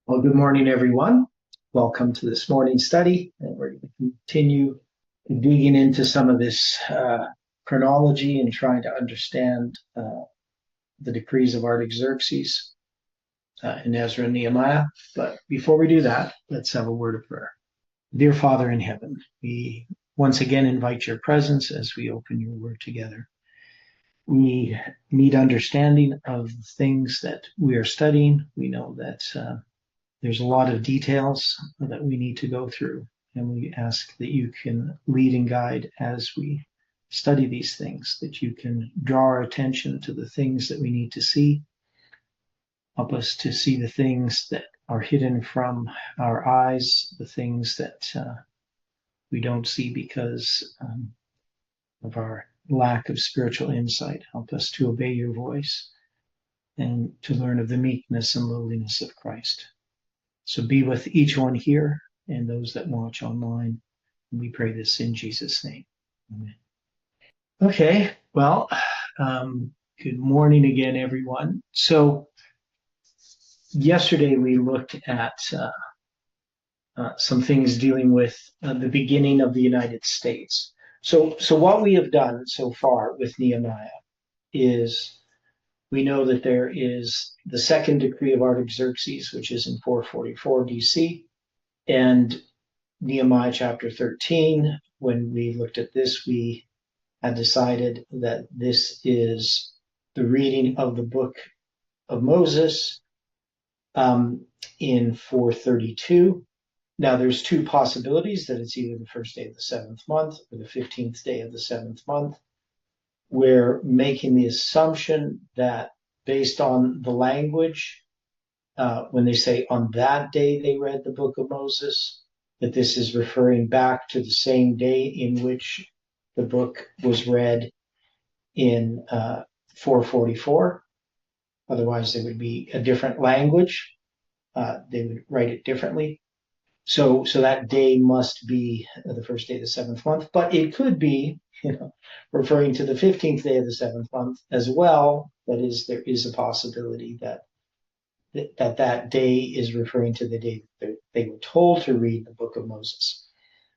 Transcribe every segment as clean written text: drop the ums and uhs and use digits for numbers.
Well, good morning, everyone. Welcome to this morning's study. And we're going to continue digging into some of this chronology and trying to understand the decrees of Artaxerxes in Ezra and Nehemiah. But before we do that, let's have a word of prayer. Dear Father in heaven, we once again invite your presence as we open your word together. We need understanding of the things that we are studying. We know that there's a lot of details that we need to go through, and we ask that you can lead and guide as we study these things, that you can draw our attention to the things that we need to see. Help us to see the things that are hidden from our eyes, the things that we don't see because of our lack of spiritual insight. Help us to obey your voice and to learn of the meekness and lowliness of Christ. So be with each one here and those that watch online. We pray this in Jesus' name. Amen. Okay, well, good morning again, everyone. So yesterday we looked at some things dealing with the beginning of the United States. So what we have done so far with Nehemiah is we know that there is the second decree of Artaxerxes, which is in 444 DC, and Nehemiah chapter 13. When we looked at this, we had decided that this is the reading of the book of Moses in 432. Now, there's two possibilities, that it's either the first day of the seventh month or the 15th day of the seventh month. We're making the assumption that based on the language, when they say on that day they read the book of Moses, that this is referring back to the same day in which the book was read in 444. Otherwise, there would be a different language. They would write it differently. So that day must be the first day of the seventh month, but it could be, referring to the 15th day of the seventh month as well. That is, there is a possibility that day is referring to the day that they were told to read the book of Moses.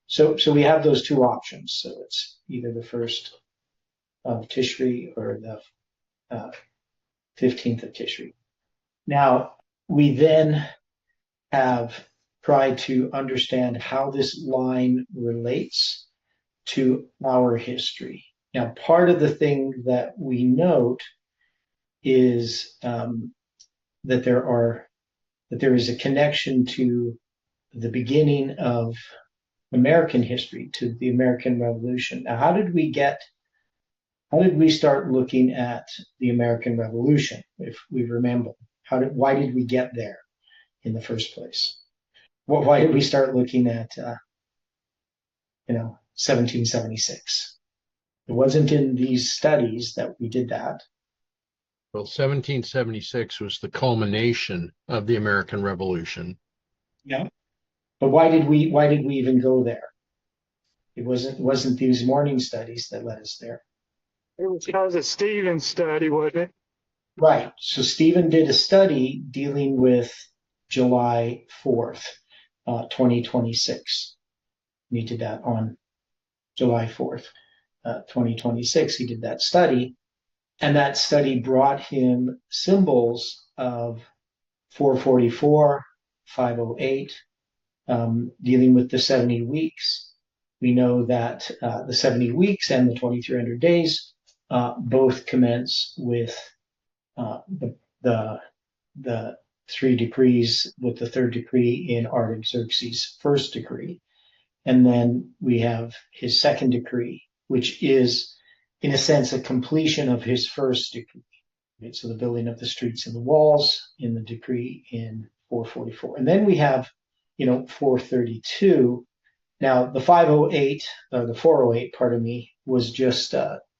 So we have those two options. So it's either the first of Tishri or the 15th of Tishri. Now, we then have tried to understand how this line relates to our history. Now, part of the thing that we note is that there is a connection to the beginning of American history, to the American Revolution. Now, how did we start looking at the American Revolution, if we remember? Why did we get there in the first place? Why did we start looking at 1776? It wasn't in these studies that we did that. Well, 1776 was the culmination of the American Revolution. Yeah. But why did we even go there? It wasn't these morning studies that led us there. It was because of Stephen's study, wasn't it? Right. So Stephen did a study dealing with July 4th, 2026. He did that on July 4th, 2026. He did that study. And that study brought him symbols of 444, 508, dealing with the 70 weeks. We know that the 70 weeks and the 2300 days both commence with the three decrees, with the third decree in Artaxerxes' first decree. And then we have his second decree, which is, in a sense, a completion of his first decree. Right? So the building of the streets and the walls in the decree in 444. And then we have, 432. Now, the 508, or the 408, pardon me, was just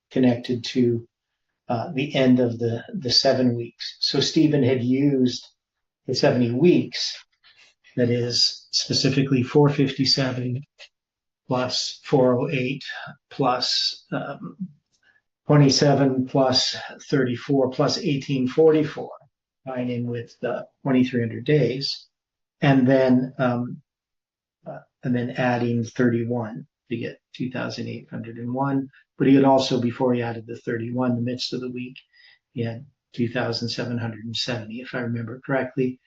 connected to the end of the 7 weeks. So Stephen had used the 70 weeks, that is specifically 457 plus 408 plus 27 plus 34 plus 1844, tying in with the 2300 days. and then adding 31 to get 2,801. But he had also, before he added the 31, the midst of the week, he had 2,770, if I remember correctly.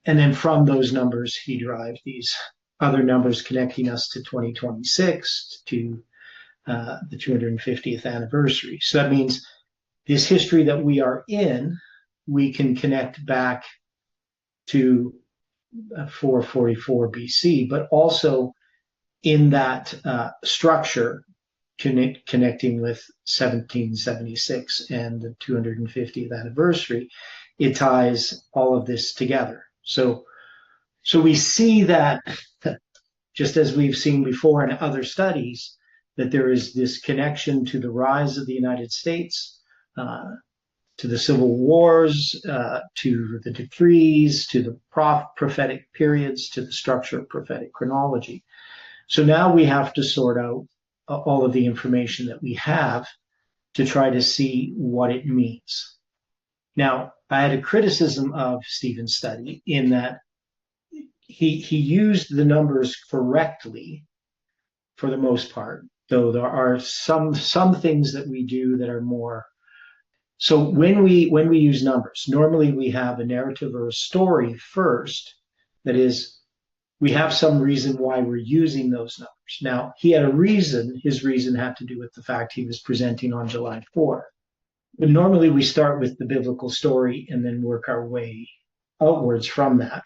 And then from those numbers, he derived these other numbers connecting us to 2026, to the 250th anniversary. So that means this history that we are in, we can connect back to 444 BC, but also in that structure, connecting with 1776 and the 250th anniversary, it ties all of this together. So we see that, just as we've seen before in other studies, that there is this connection to the rise of the United States, to the civil wars, to the decrees, to the prophetic periods, to the structure of prophetic chronology. So now we have to sort out all of the information that we have to try to see what it means. Now, I had a criticism of Stephen's study in that he used the numbers correctly for the most part, though there are some things that we do that are more. So when we use numbers, normally we have a narrative or a story first. That is, we have some reason why we're using those numbers. Now, he had a reason. His reason had to do with the fact he was presenting on July 4th. But normally we start with the biblical story and then work our way outwards from that.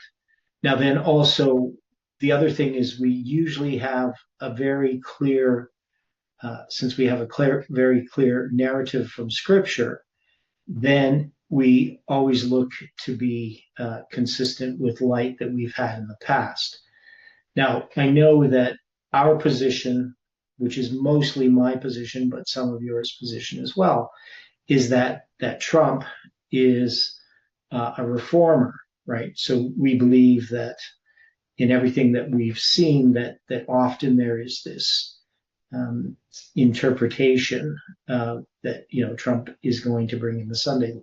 Now, then also, the other thing is we usually have a very clear, since we have a very clear narrative from Scripture, then we always look to be consistent with light that we've had in the past. Now, I know that our position, which is mostly my position, but some of yours position as well, is that Trump is a reformer, right? So we believe that in everything that we've seen, that often there is this interpretation that Trump is going to bring in the Sunday law.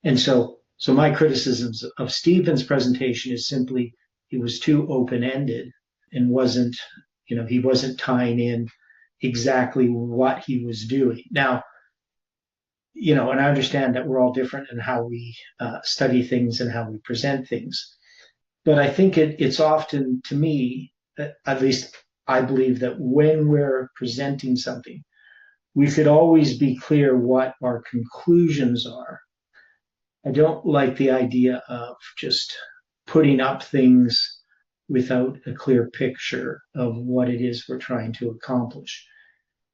And so my criticisms of Stephen's presentation is simply it was too open-ended and he wasn't tying in exactly what he was doing. Now, and I understand that we're all different in how we study things and how we present things. But I think it's often, to me, at least I believe that when we're presenting something, we should always be clear what our conclusions are. I don't like the idea of just putting up things without a clear picture of what it is we're trying to accomplish.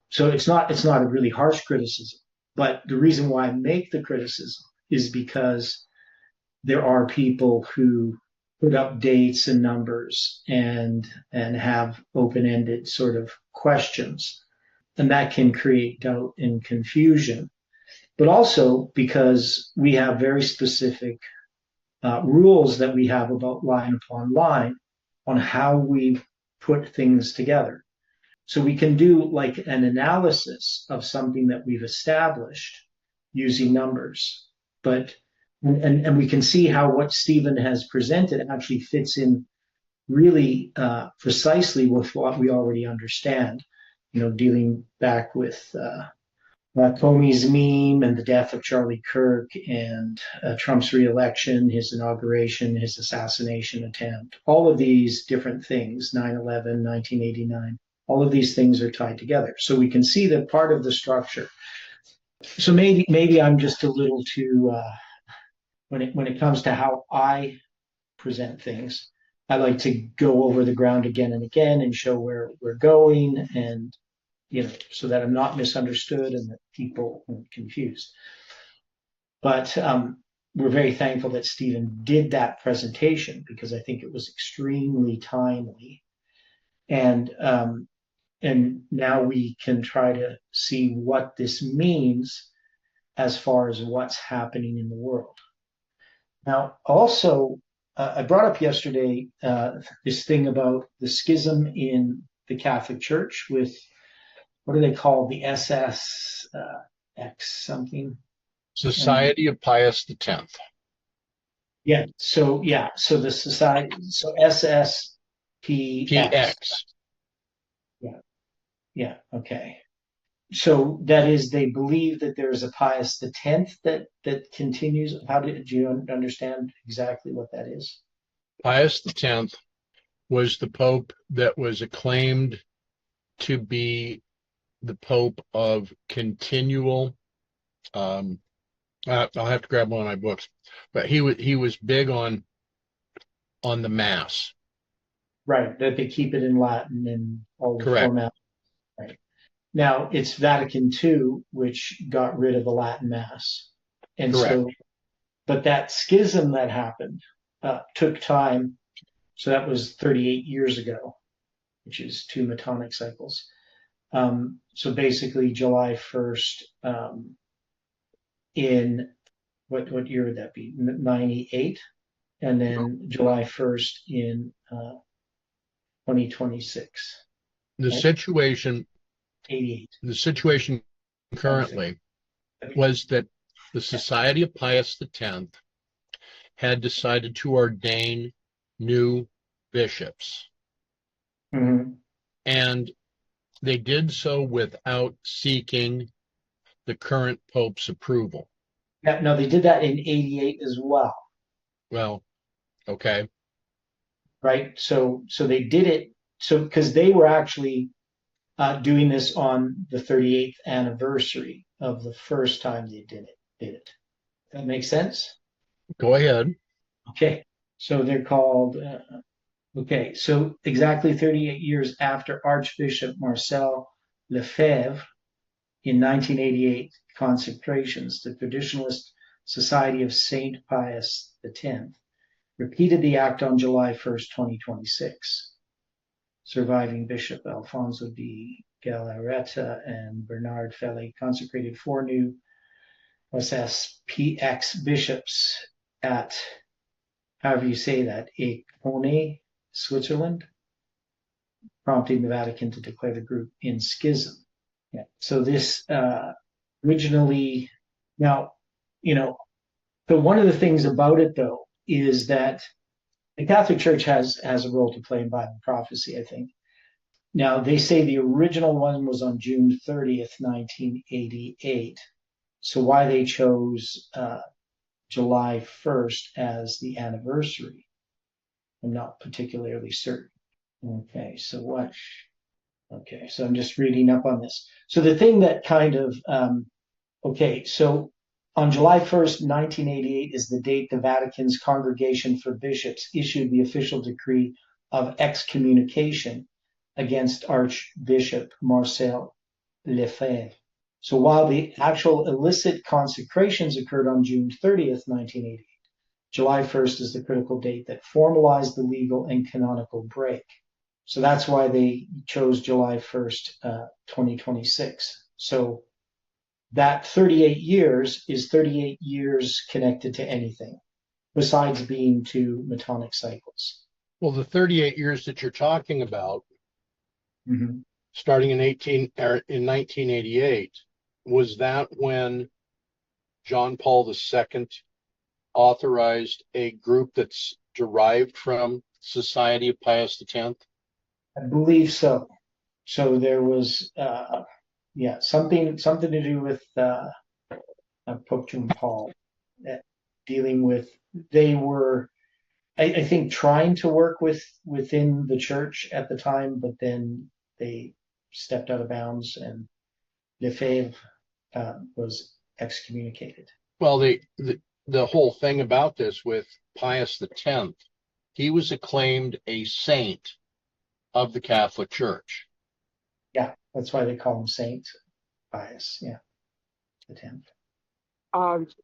So it's not a really harsh criticism, but the reason why I make the criticism is because there are people who put up dates and numbers and have open-ended sort of questions, and that can create doubt and confusion. But also because we have very specific rules that we have about line upon line on how we put things together. So we can do like an analysis of something that we've established using numbers, and we can see how what Stephen has presented actually fits in really precisely with what we already understand, dealing back with Comey's meme and the death of Charlie Kirk and Trump's reelection, his inauguration, his assassination attempt, all of these different things, 9/11, 1989, all of these things are tied together. So we can see that part of the structure. So maybe I'm just a little too, when it comes to how I present things, I like to go over the ground again and again and show where we're going, and so that I'm not misunderstood and that people aren't confused. But we're very thankful that Stephen did that presentation because I think it was extremely timely. And now we can try to see what this means as far as what's happening in the world. Now, also, I brought up yesterday this thing about the schism in the Catholic Church with, what do they call the SSX something? Society of Pius X. Yeah. So the society. So SSPX. PX. Yeah. Yeah. Okay. So that is, they believe that there is a Pius X that continues. Do you understand exactly what that is? Pius X was the Pope that was acclaimed to be the Pope of continual. I'll have to grab one of my books, but he was big on the Mass. Right. That they keep it in Latin and all the Correct. format. Right. Now it's Vatican II, which got rid of the Latin Mass, and Correct. so, but that schism that happened took time. So that was 38 years ago, which is 2 Metonic cycles. So basically, July 1st, in what year would that be? 98, and then July 1st in 2026. The Right? situation 88. the situation currently was that the Society of Pius X had decided to ordain new bishops, Mm-hmm. and they did so without seeking the current Pope's approval. Yeah, no, they did that in 88 as well. Well, okay. Right? So they did it. So because they were actually doing this on the 38th anniversary of the first time they did it. That makes sense? Go ahead. Okay. So they're called, okay. So exactly 38 years after Archbishop Marcel Lefebvre in 1988 consecrations, the Traditionalist Society of Saint Pius X repeated the act on July 1st, 2026. Surviving Bishop Alfonso di Galarreta and Bernard Feli consecrated 4 new SSPX bishops at, however you say that, Econe, Switzerland, prompting the Vatican to declare the group in schism. Yeah. So this originally, now, so one of the things about it though is that the Catholic Church has a role to play in Bible prophecy, I think. Now they say the original one was on June 30th, 1988. So why they chose July 1st as the anniversary, I'm not particularly certain. Okay, so what? Okay, so I'm just reading up on this. So the thing that kind of, okay, so on July 1st, 1988 is the date the Vatican's Congregation for Bishops issued the official decree of excommunication against Archbishop Marcel Lefebvre. So while the actual illicit consecrations occurred on June 30th, 1988, July 1st is the critical date that formalized the legal and canonical break. So that's why they chose July 1st, 2026. So that 38 years is 38 years connected to anything besides being 2 Metonic cycles. Well, the 38 years that you're talking about, Mm-hmm. starting in 1988, was that when John Paul II authorized a group that's derived from Society of Pius X? I believe so. So there was, something to do with Pope John Paul, dealing with. They were, I think, trying to work within the church at the time, but then they stepped out of bounds, and Lefebvre was excommunicated. Well, the whole thing about this with Pius X, he was acclaimed a saint of the Catholic Church. Yeah, that's why they call him Saint Pius. Yeah, X.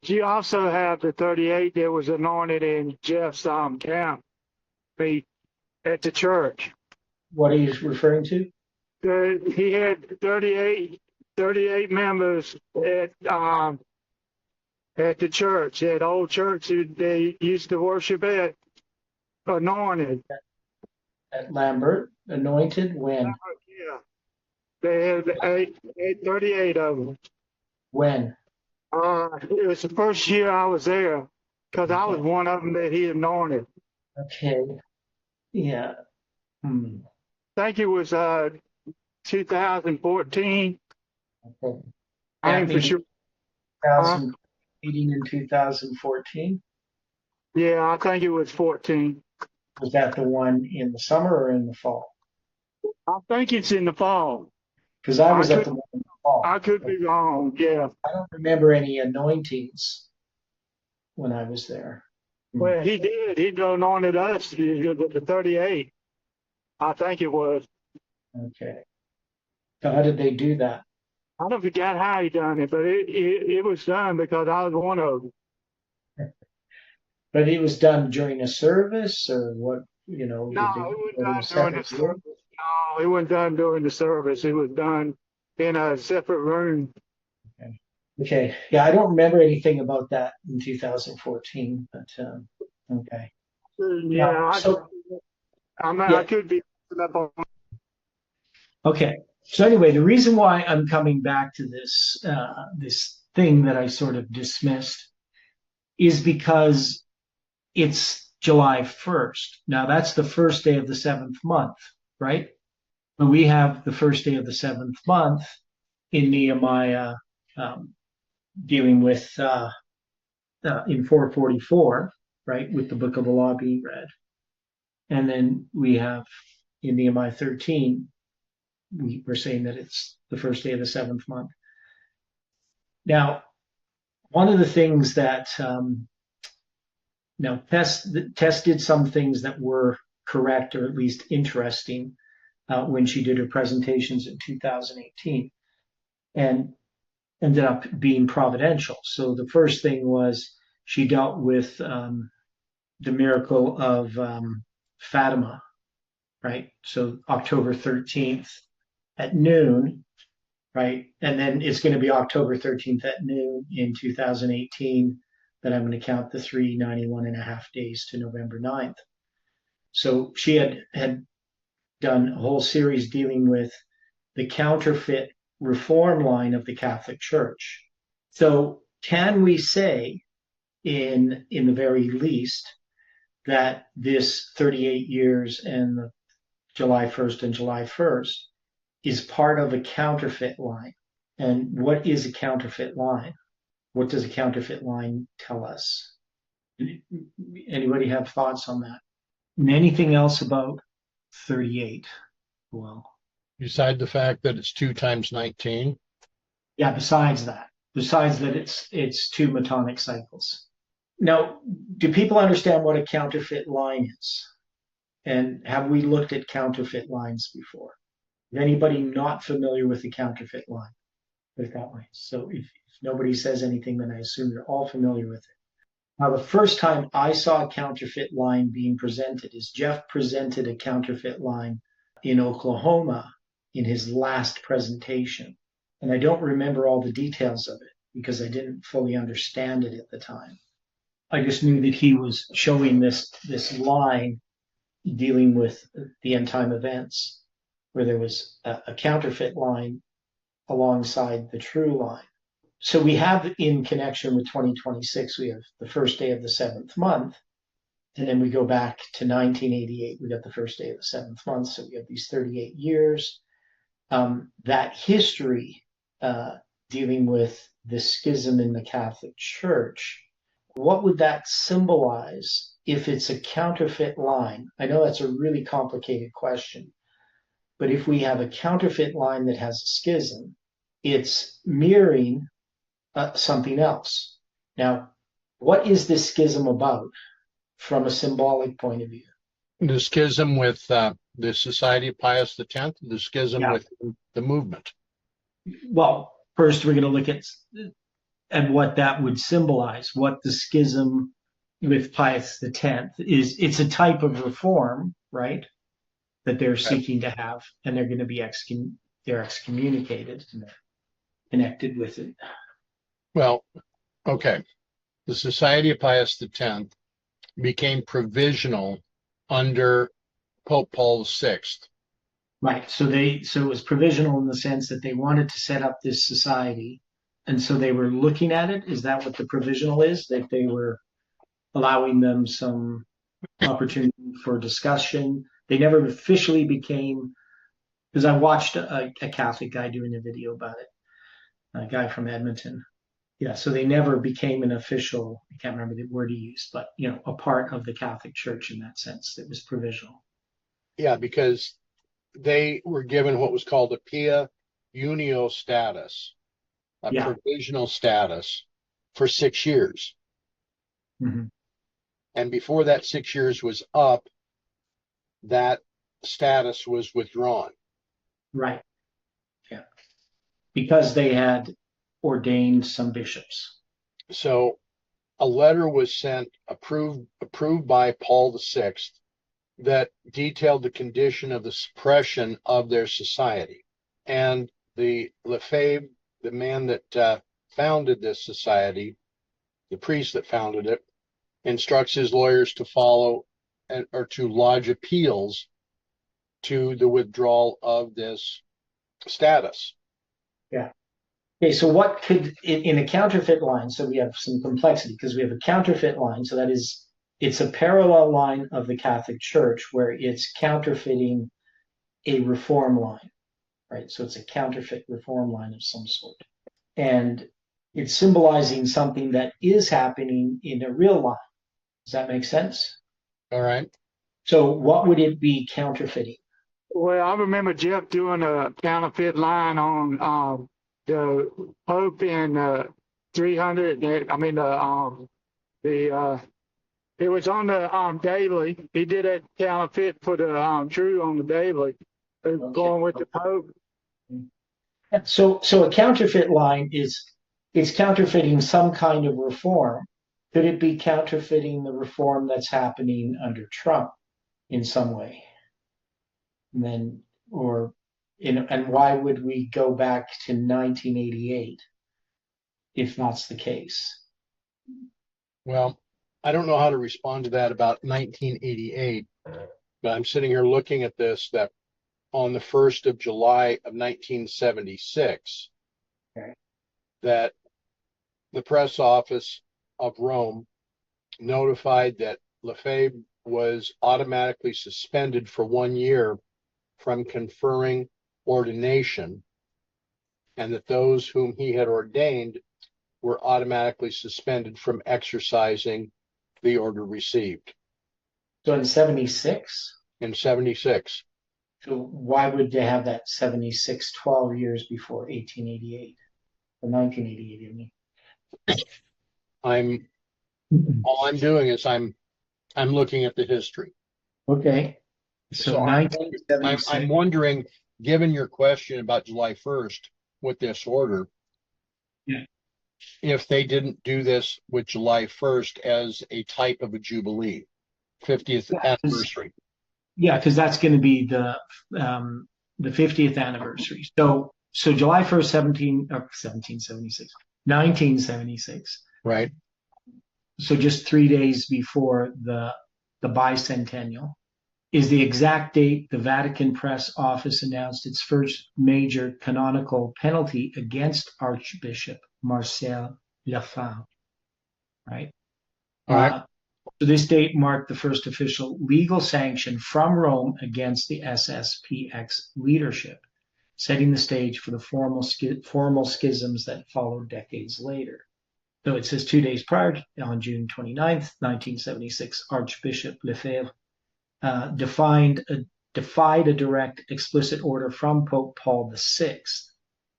You also have the 38 that was anointed in Jeff's camp meet at the church. What are you referring to? He had 38 members at the church, at old church they used to worship at, anointed. At Lambert, anointed when? Yeah, they had 38 of them. When? It was the first year I was there. because I was one of them that he anointed. Okay. Yeah. I think it was 2014. Okay. I ain't for sure. 2000 meeting in 2014. Yeah, I think it was 14. Was that the one in the summer or in the fall? I think it's in the fall. Because I was at the one in the fall. I could be wrong. Yeah. I don't remember any anointings when I was there. Well, he did. He anointed us the 38. I think it was. Okay. So how did they do that? I don't forget how he done it, but it was done because I was one of them. But it was done during a service or what, you know? No, it wasn't done during the service. No, it wasn't done during the service. It was done in a separate room. Okay. Yeah, I don't remember anything about that in 2014, but okay. Yeah, so, I could be up on. Okay. So anyway, the reason why I'm coming back to this this thing that I sort of dismissed is because it's July 1st. Now that's the first day of the seventh month, right? And we have the first day of the seventh month in Nehemiah dealing with in 444, right, with the book of the law being read. And then we have in Nehemiah 13, we're saying that it's the first day of the seventh month. Now, one of the things that now Tess did some things that were correct or at least interesting when she did her presentations in 2018 and ended up being providential. So the first thing was she dealt with the miracle of Fatima, right? So October 13th at noon, right? And then it's going to be October 13th at noon in 2018 that I'm going to count the 391 and a half days to November 9th. So she had done a whole series dealing with the counterfeit reform line of the Catholic Church. So can we say in the very least that this 38 years and the July 1st and July 1st is part of a counterfeit line? And what is a counterfeit line? What does a counterfeit line tell us? Anybody have thoughts on that? And anything else about 38? Well, Beside the fact that it's 2 times 19. Yeah, besides that it's two metonic cycles. Now, do people understand what a counterfeit line is? And have we looked at counterfeit lines before? Is anybody not familiar with the counterfeit line? Put it that way. So if nobody says anything, then I assume you're all familiar with it. Now, the first time I saw a counterfeit line being presented is Jeff presented a counterfeit line in Oklahoma in his last presentation. And I don't remember all the details of it because I didn't fully understand it at the time. I just knew that he was showing this line dealing with the end time events where there was a counterfeit line alongside the true line. So we have in connection with 2026, we have the first day of the seventh month. And then we go back to 1988, we got the first day of the seventh month. So we have these 38 years. That history dealing with the schism in the Catholic Church, what would that symbolize if it's a counterfeit line? I know that's a really complicated question, but if we have a counterfeit line that has a schism, it's mirroring something else. Now, what is this schism about from a symbolic point of view? The schism with the Society of Pius X, the schism with the movement. Well, first we're going to look at what that would symbolize, what the schism with Pius X is. It's a type of reform, right, that they're seeking to have, and they're going to be excommunicated and they're connected with it. Well, okay. The Society of Pius X became provisional under Pope Paul VI. Right. So it was provisional in the sense that they wanted to set up this society. And so they were looking at it. Is that what the provisional is? That they were allowing them some opportunity for discussion. They never officially became, because I watched a Catholic guy doing a video about it, a guy from Edmonton. Yeah, so they never became an official, I can't remember the word he used, but a part of the Catholic Church in that sense. It was provisional. Yeah, because they were given what was called a pia unio status, a provisional status for 6 years. Mm-hmm. And before that 6 years was up, that status was withdrawn. Right. Yeah. Because they had ordained some bishops. So a letter was sent, approved by Paul VI, that detailed the condition of the suppression of their society. And the Lefebvre, the man that founded this society, the priest that founded it, instructs his lawyers to follow or to lodge appeals to the withdrawal of this status. Yeah. Okay, so what could, in a counterfeit line, so we have some complexity because we have a counterfeit line, so that is, it's a parallel line of the Catholic Church where it's counterfeiting a reform line, right? So it's a counterfeit reform line of some sort. And it's symbolizing something that is happening in a real line. Does that make sense? All right. So what would it be counterfeiting? Well, I remember Jeff doing a counterfeit line on the Pope in 300. I mean, it was on the daily. He did a counterfeit for the true on the daily, going with the Pope. So a counterfeit line is counterfeiting some kind of reform. Could it be counterfeiting the reform that's happening under Trump in some way? And then, and why would we go back to 1988 if that's the case? Well, I don't know how to respond to that about 1988, but I'm sitting here looking at this, that on the 1st of July of 1976, Okay. that the press office of Rome notified that Lefebvre was automatically suspended for 1 year from conferring ordination, and that those whom he had ordained were automatically suspended from exercising the order received. So in 76? In 76. So why would they have that 76 12 years before 1888 or 1988? I mean, All I'm doing is I'm looking at the history. Okay. So I'm 1976. wondering, given your question about July 1st with this order, Yeah. if they didn't do this with July 1st as a type of a jubilee, 50th anniversary. Yeah, because that's going to be the 50th anniversary. So July 1st, 1976. Right. So just 3 days before the bicentennial is the exact date the Vatican Press Office announced its first major canonical penalty against Archbishop Marcel Lefebvre. Right. All right. So this date marked the first official legal sanction from Rome against the SSPX leadership, setting the stage for the formal schisms that followed decades later. So it says 2 days prior, on June 29th, 1976, Archbishop Lefebvre defied a direct, explicit order from Pope Paul VI.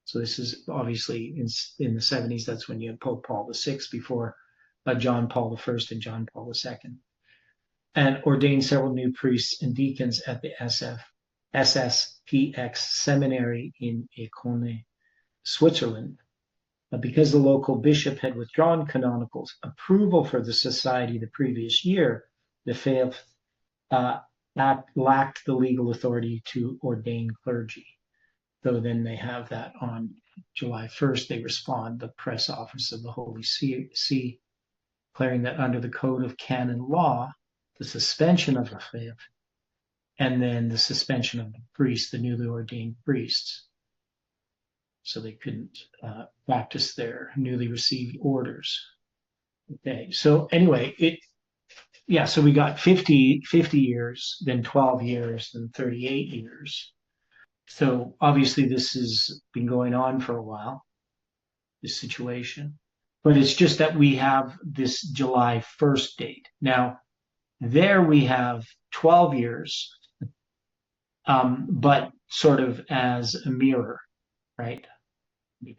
So this is obviously in the 70s. That's when you had Pope Paul VI before John Paul I and John Paul II, and ordained several new priests and deacons at the SSPX seminary in Éconnay, Switzerland. But because the local bishop had withdrawn canonical approval for the society the previous year, Lefebvre lacked the legal authority to ordain clergy. So then they have that on July 1st, they respond, the press office of the Holy See, declaring that under the Code of Canon Law, the suspension of Lefebvre, and then the suspension of the priests, the newly ordained priests, so they couldn't practice their newly received orders. Okay, so anyway, yeah, so we got 50 years, then 12 years, then 38 years. So obviously this has been going on for a while, this situation. But it's just that we have this July 1st date. Now, there we have 12 years, but sort of as a mirror, right?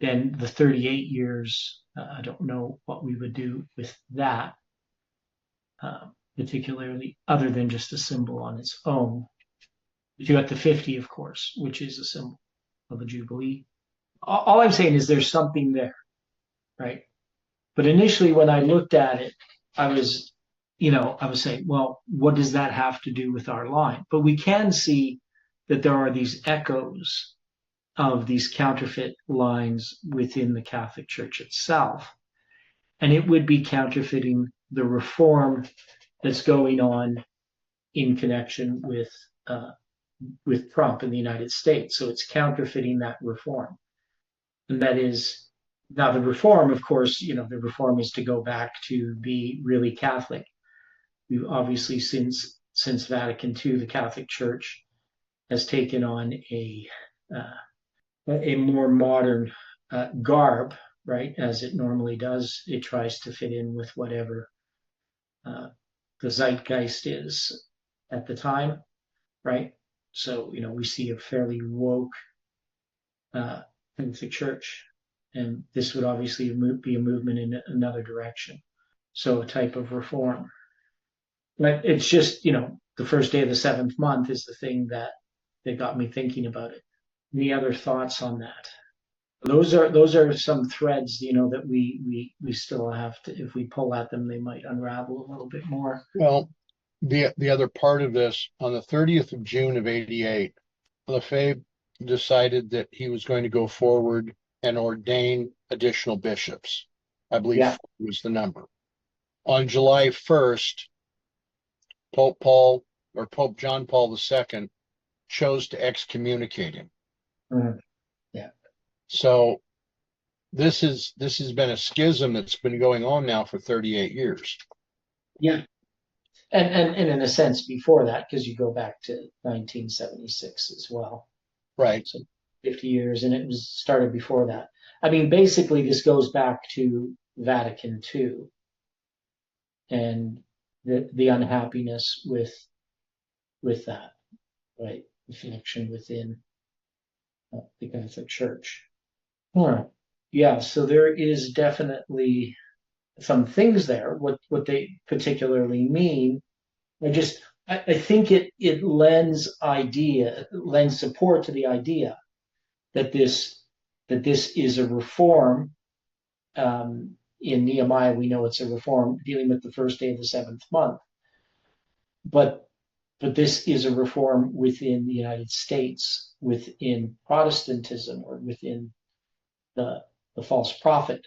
Then the 38 years, I don't know what we would do with that, particularly other than just a symbol on its own. But you got the 50, of course, which is a symbol of a jubilee. All I'm saying is there's something there, right? But initially, when I looked at it, I was, I was saying, well, what does that have to do with our line? But we can see that there are these echoes of these counterfeit lines within the Catholic Church itself. And it would be counterfeiting the reform that's going on in connection with Trump in the United States. So it's counterfeiting that reform. And that is now the reform, of course, the reform is to go back to be really Catholic. We've obviously since Vatican II, the Catholic Church has taken on a more modern garb, right? As it normally does. It tries to fit in with whatever the zeitgeist is at the time, right? So, we see a fairly woke Catholic Church, and this would obviously be a movement in another direction. So a type of reform. But it's just, the first day of the seventh month is the thing that got me thinking about it. Any other thoughts on that? Those are some threads, that we still have to, if we pull at them, they might unravel a little bit more. Well, the other part of this, on the 30th of June of 88, Lefebvre decided that he was going to go forward and ordain additional bishops. I believe Yeah. 4 was the number. On July 1st, Pope John Paul II chose to excommunicate him. Mhm. Yeah. So this has been a schism that's been going on now for 38 years. Yeah. And in a sense before that, because you go back to 1976 as well. Right. So 50 years, and it was started before that. I mean, basically, this goes back to Vatican II and the unhappiness with that, right? The connection within the Catholic Church. Yeah, so there is definitely some things there. What they particularly mean, I think it lends support to the idea that this is a reform. In Nehemiah, we know it's a reform dealing with the first day of the seventh month, but this is a reform within the United States, within Protestantism, or within the false prophet,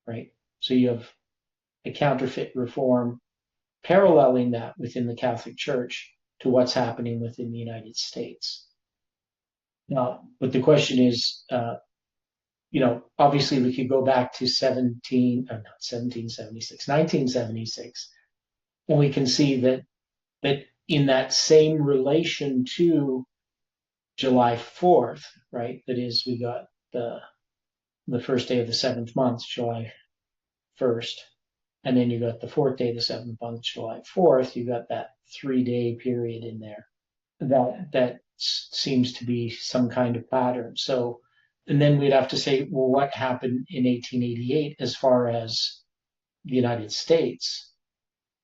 right? So you have a counterfeit reform paralleling that within the Catholic Church to what's happening within the United States. Now, but the question is, obviously we could go back to 1976, and we can see that in that same relation to July 4th, right? That is, we got the first day of the seventh month, July 1st, and then you got the fourth day of the seventh month, July 4th. You got that 3-day period in there. That seems to be some kind of pattern. So, and then we'd have to say, well, what happened in 1888 as far as the United States?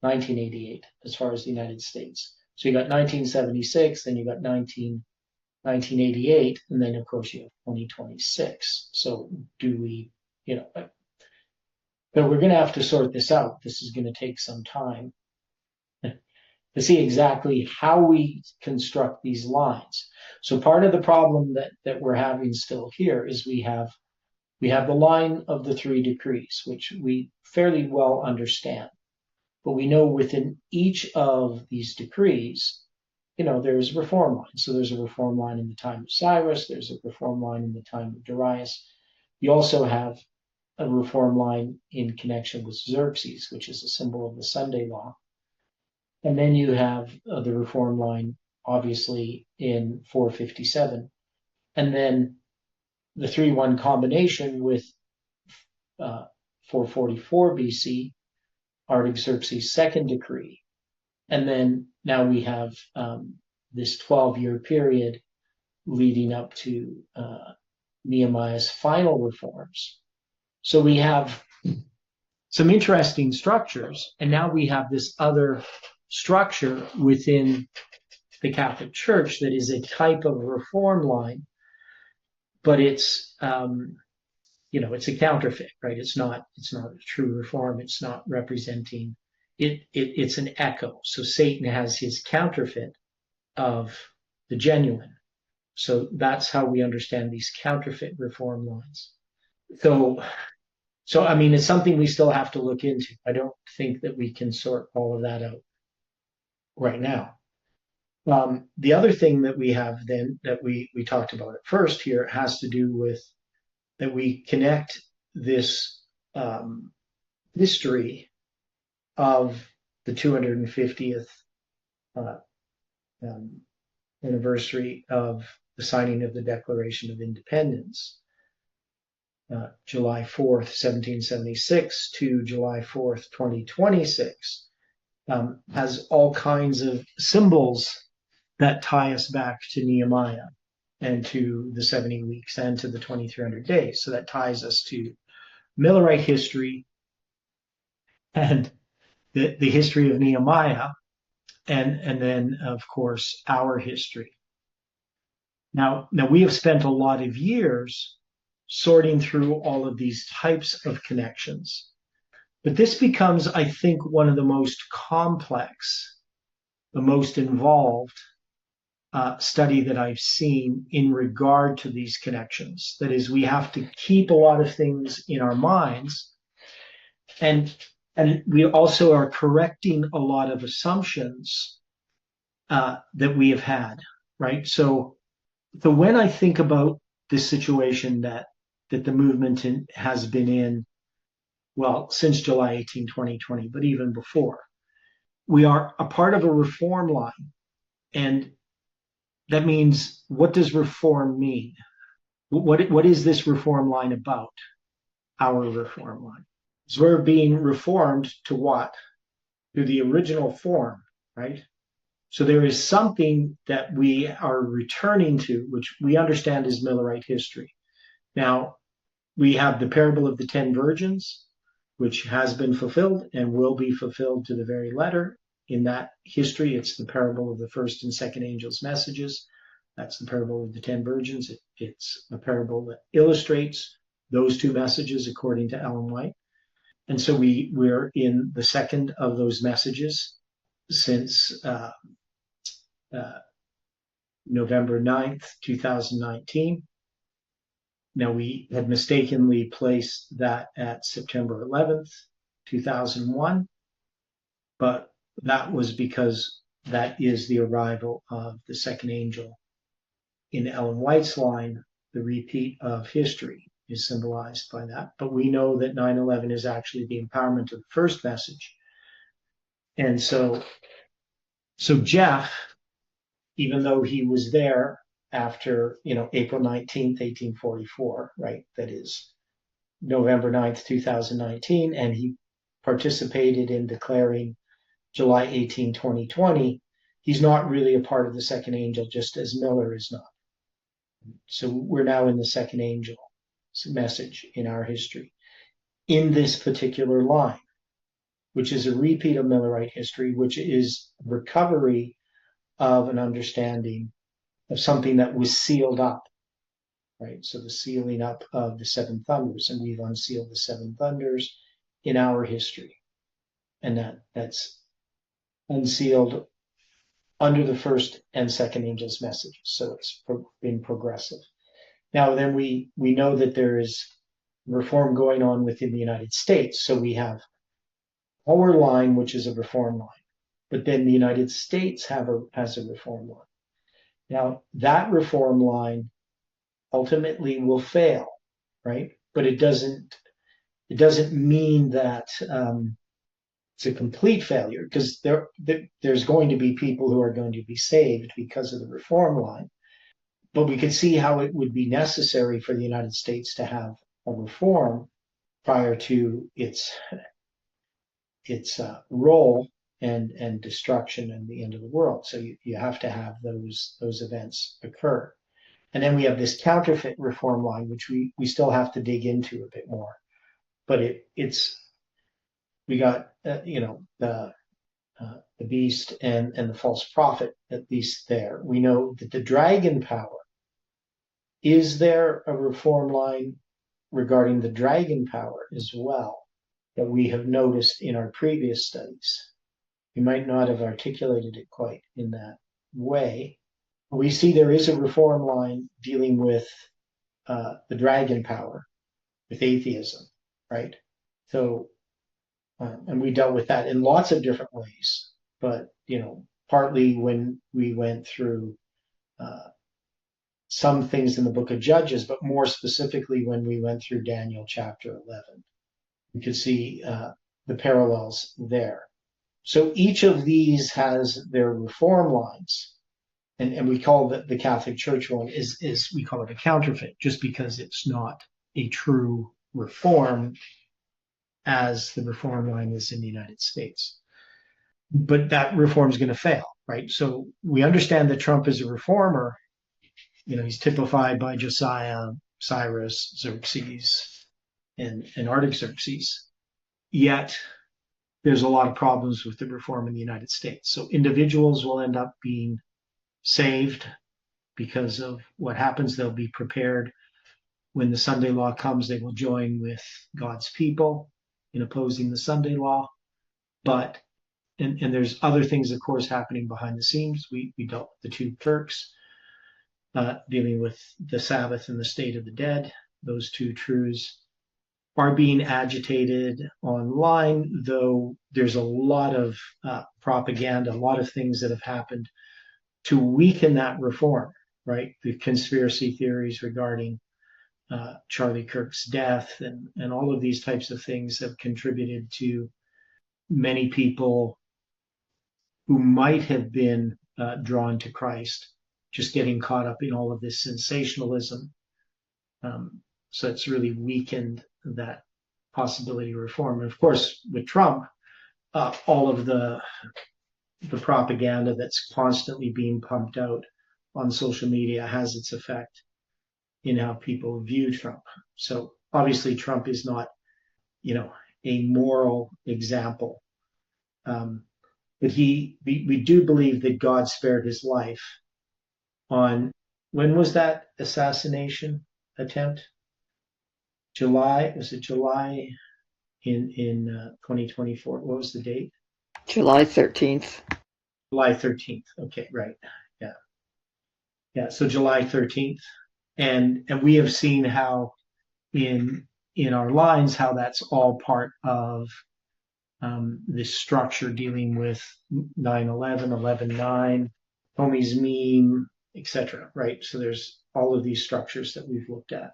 1988 as far as the United States. So you got 1976, then you got 1988, and then of course you have 2026. So do we, but we're going to have to sort this out. This is going to take some time to see exactly how we construct these lines. So part of the problem that we're having still here is we have the line of the 3 decrees, which we fairly well understand. But we know within each of these decrees, there's reform lines. So there's a reform line in the time of Cyrus. There's a reform line in the time of Darius. You also have a reform line in connection with Xerxes, which is a symbol of the Sunday law. And then you have the reform line, obviously, in 457. And then the 3-1 combination with 444 BC, Artaxerxes' second decree. And then now we have this 12-year period leading up to Nehemiah's final reforms. So we have some interesting structures, and now we have this other structure within the Catholic Church that is a type of reform line, but it's it's a counterfeit, right? It's not a true reform. It's not representing it. It's an echo. So Satan has his counterfeit of the genuine. So that's how we understand these counterfeit reform lines. So I mean, it's something we still have to look into. I don't think that we can sort all of that out right now. The other thing that we have then that we talked about at first here has to do with that we connect this history of the 250th anniversary of the signing of the Declaration of Independence, July 4th, 1776 to July 4th, 2026, has all kinds of symbols that tie us back to Nehemiah and to the 70 weeks and to the 2300 days. So that ties us to Millerite history and the history of Nehemiah, and then, of course, our history. Now we have spent a lot of years sorting through all of these types of connections. But this becomes, I think, one of the most complex, the most involved study that I've seen in regard to these connections. That is, we have to keep a lot of things in our minds, and we also are correcting a lot of assumptions that we have had, right? So when I think about this situation that the movement has been in, well, since July 18, 2020, but even before, we are a part of a reform line. And that means, what does reform mean? What is this reform line about? Our reform line. So we're being reformed to what? To the original form, right? So there is something that we are returning to, which we understand is Millerite history. Now, we have the parable of the 10 virgins, which has been fulfilled and will be fulfilled to the very letter. In that history, it's the parable of the first and second angels' messages. That's the parable of the 10 virgins. It's a parable that illustrates those two messages according to Ellen White. And so we're in the second of those messages since November 9th, 2019. Now, we had mistakenly placed that at September 11th, 2001, but that was because that is the arrival of the second angel. In Ellen White's line, the repeat of history is symbolized by that, but we know that 9/11 is actually the empowerment of the first message. And so Jeff, even though he was there after, April 19th, 1844, right? That is November 9th, 2019, and he participated in declaring July 18, 2020. He's not really a part of the second angel, just as Miller is not. So we're now in the second angel message in our history, in this particular line, which is a repeat of Millerite history, which is recovery of an understanding of something that was sealed up, right? So the sealing up of the seven thunders, and we've unsealed the seven thunders in our history. And that's unsealed under the first and second angel's messages. So it's been progressive. Now, then we know that there is reform going on within the United States. So we have our line, which is a reform line, but then the United States has a reform line. Now, that reform line ultimately will fail, right? But it doesn't mean that it's a complete failure, because there's going to be people who are going to be saved because of the reform line. But we could see how it would be necessary for the United States to have a reform prior to its role and destruction and the end of the world. So you have to have those events occur. And then we have this counterfeit reform line, which we still have to dig into a bit more. But we got the beast and the false prophet, at least there. We know that the dragon power, is there a reform line regarding the dragon power as well that we have noticed in our previous studies? We might not have articulated it quite in that way. We see there is a reform line dealing with the dragon power, with atheism, right? So, and we dealt with that in lots of different ways, but partly when we went through some things in the book of Judges, but more specifically when we went through Daniel chapter 11, we could see the parallels there. So each of these has their reform lines, and we call the Catholic Church one is we call it a counterfeit, just because it's not a true reform as the reform line is in the United States. But that reform is going to fail, right? So we understand that Trump is a reformer. He's typified by Josiah, Cyrus, Xerxes, and Artaxerxes. Yet there's a lot of problems with the reform in the United States. So individuals will end up being saved because of what happens. They'll be prepared. When the Sunday law comes, they will join with God's people in opposing the Sunday law. But, and there's other things, of course, happening behind the scenes. We dealt with the two Turks, dealing with the Sabbath and the state of the dead. Those two truths are being agitated online, though there's a lot of propaganda, a lot of things that have happened to weaken that reform, right? The conspiracy theories regarding Charlie Kirk's death and all of these types of things have contributed to many people who might have been drawn to Christ just getting caught up in all of this sensationalism. So it's really weakened that possibility of reform. And of course, with Trump, all of the propaganda that's constantly being pumped out on social media has its effect in how people view Trump. So obviously Trump is not, a moral example. But we do believe that God spared his life on, when was that assassination attempt? Was it July in 2024? What was the date? July 13th. July 13th. Okay, right. Yeah. Yeah, so July 13th. And we have seen how in our lines, how that's all part of this structure dealing with 9/11, 11/9, Comey's meme, etc. Right? So there's all of these structures that we've looked at.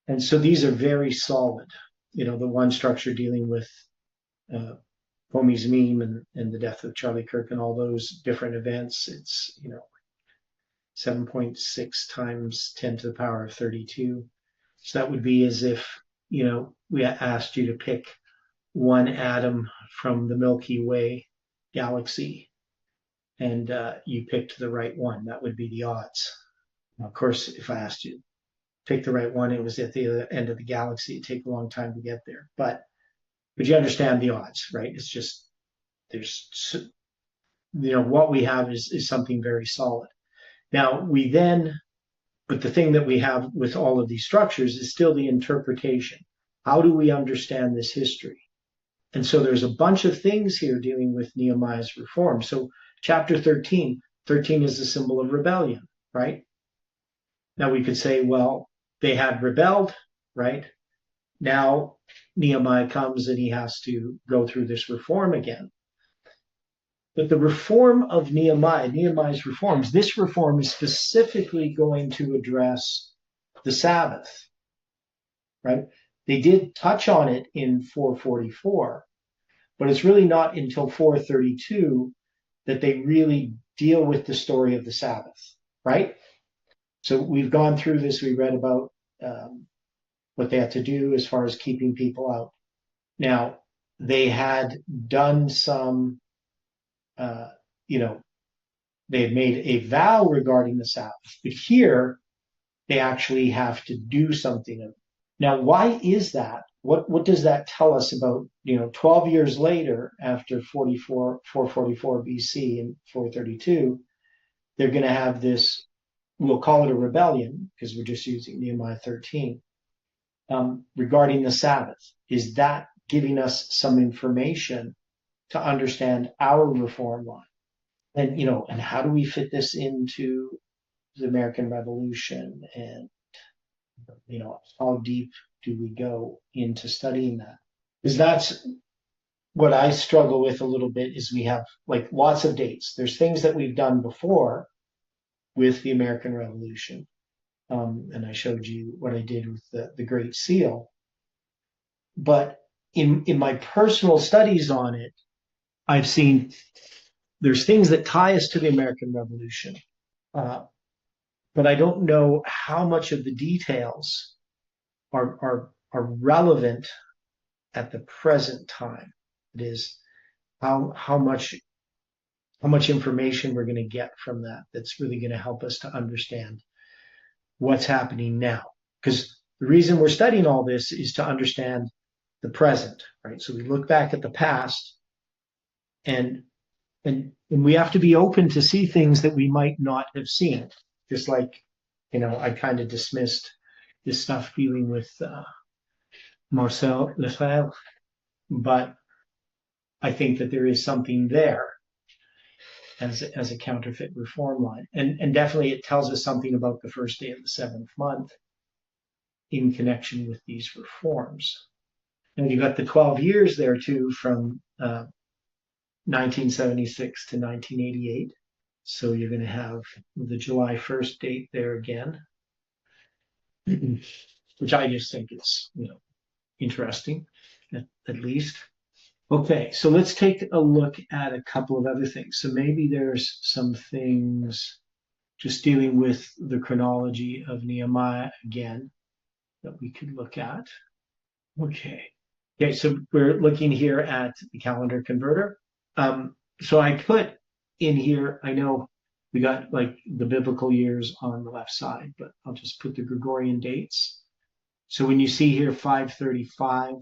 And so these are very solid. The one structure dealing with Comey's meme and the death of Charlie Kirk and all those different events, it's, 7.6 times 10 to the power of 32. So that would be as if, we asked you to pick one atom from the Milky Way galaxy and you picked the right one. That would be the odds. Now, of course, if I asked you to pick the right one, it was at the other end of the galaxy. It'd take a long time to get there. But you understand the odds, right? It's just, there's, what we have is something very solid. Now, but the thing that we have with all of these structures is still the interpretation. How do we understand this history? And so there's a bunch of things here dealing with Nehemiah's reform. So chapter 13 is the symbol of rebellion, right? Now we could say, well, they had rebelled, right? Now Nehemiah comes and he has to go through this reform again. But the reform of Nehemiah's reforms, this reform is specifically going to address the Sabbath, right? They did touch on it in 444, But it's really not until 432 that they really deal with the story of the Sabbath, right? So we've gone through this. We read about what they had to do as far as keeping people out. Now, they had done some, they had made a vow regarding the Sabbath, but here they actually have to do something. Now, why is that? What does that tell us about, 12 years later, after 444 BC and 432, they're going to have this, we'll call it a rebellion because we're just using Nehemiah 13, regarding the Sabbath. Is that giving us some information to understand our reform line? And, and how do we fit this into the American Revolution? And, how deep do we go into studying that? Because that's what I struggle with a little bit, is we have like lots of dates. There's things that we've done before with the American Revolution. And I showed you what I did with the Great Seal. But in my personal studies on it, I've seen there's things that tie us to the American Revolution. But I don't know how much of the details are relevant at the present time. It is how much information we're going to get from that that's really going to help us to understand what's happening now. Because the reason we're studying all this is to understand the present, right? So we look back at the past, and we have to be open to see things that we might not have seen. Just like, I kind of dismissed this stuff dealing with Marcel Lefebvre, but I think that there is something there as a counterfeit reform line. And definitely it tells us something about the first day of the seventh month in connection with these reforms. And you've got the 12 years there too, from 1976 to 1988. So you're going to have the July 1st date there again, which I just think is, interesting, at least. Okay, so let's take a look at a couple of other things. So maybe there's some things just dealing with the chronology of Nehemiah again that we could look at. Okay, so we're looking here at the calendar converter. So I put in here, I know we got like the biblical years on the left side, but I'll just put the Gregorian dates. So when you see here 535,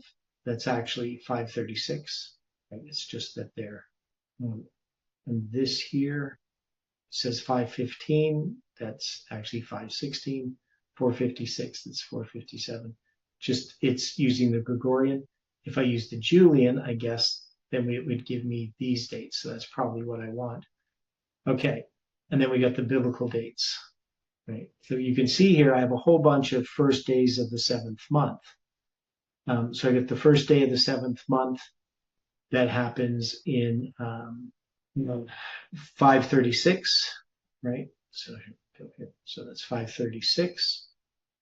that's actually 536. Right? It's just that they're, and this here says 515, that's actually 516, 456, that's 457. Just it's using the Gregorian. If I use the Julian, I guess, then it would give me these dates. So that's probably what I want. Okay, and then we got the biblical dates. Right. So you can see here I have a whole bunch of first days of the seventh month. So I get the first day of the seventh month that happens in 536, right? So that's 536.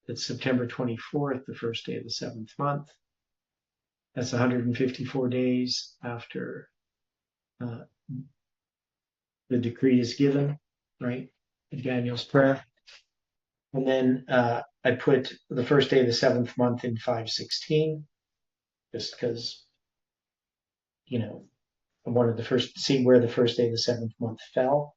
That's September 24th, the first day of the seventh month. That's 154 days after the decree is given, right? Daniel's prayer. And then I put the first day of the seventh month in 516, just because, I wanted to see where the first day of the seventh month fell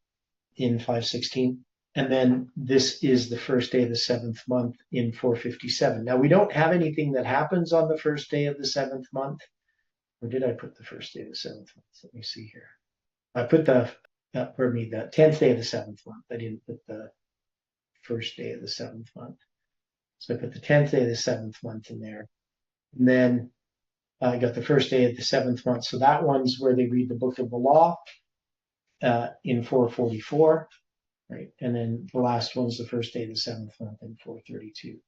in 516. And then this is the first day of the seventh month in 457. Now, we don't have anything that happens on the first day of the seventh month. Or did I put the first day of the seventh month? Let me see here. I put the 10th day of the seventh month. I didn't put the first day of the seventh month. So I put the 10th day of the seventh month in there. And then I got the first day of the seventh month. So that one's where they read the book of the law in 444, right? And then the last one's the first day of the seventh month in 432.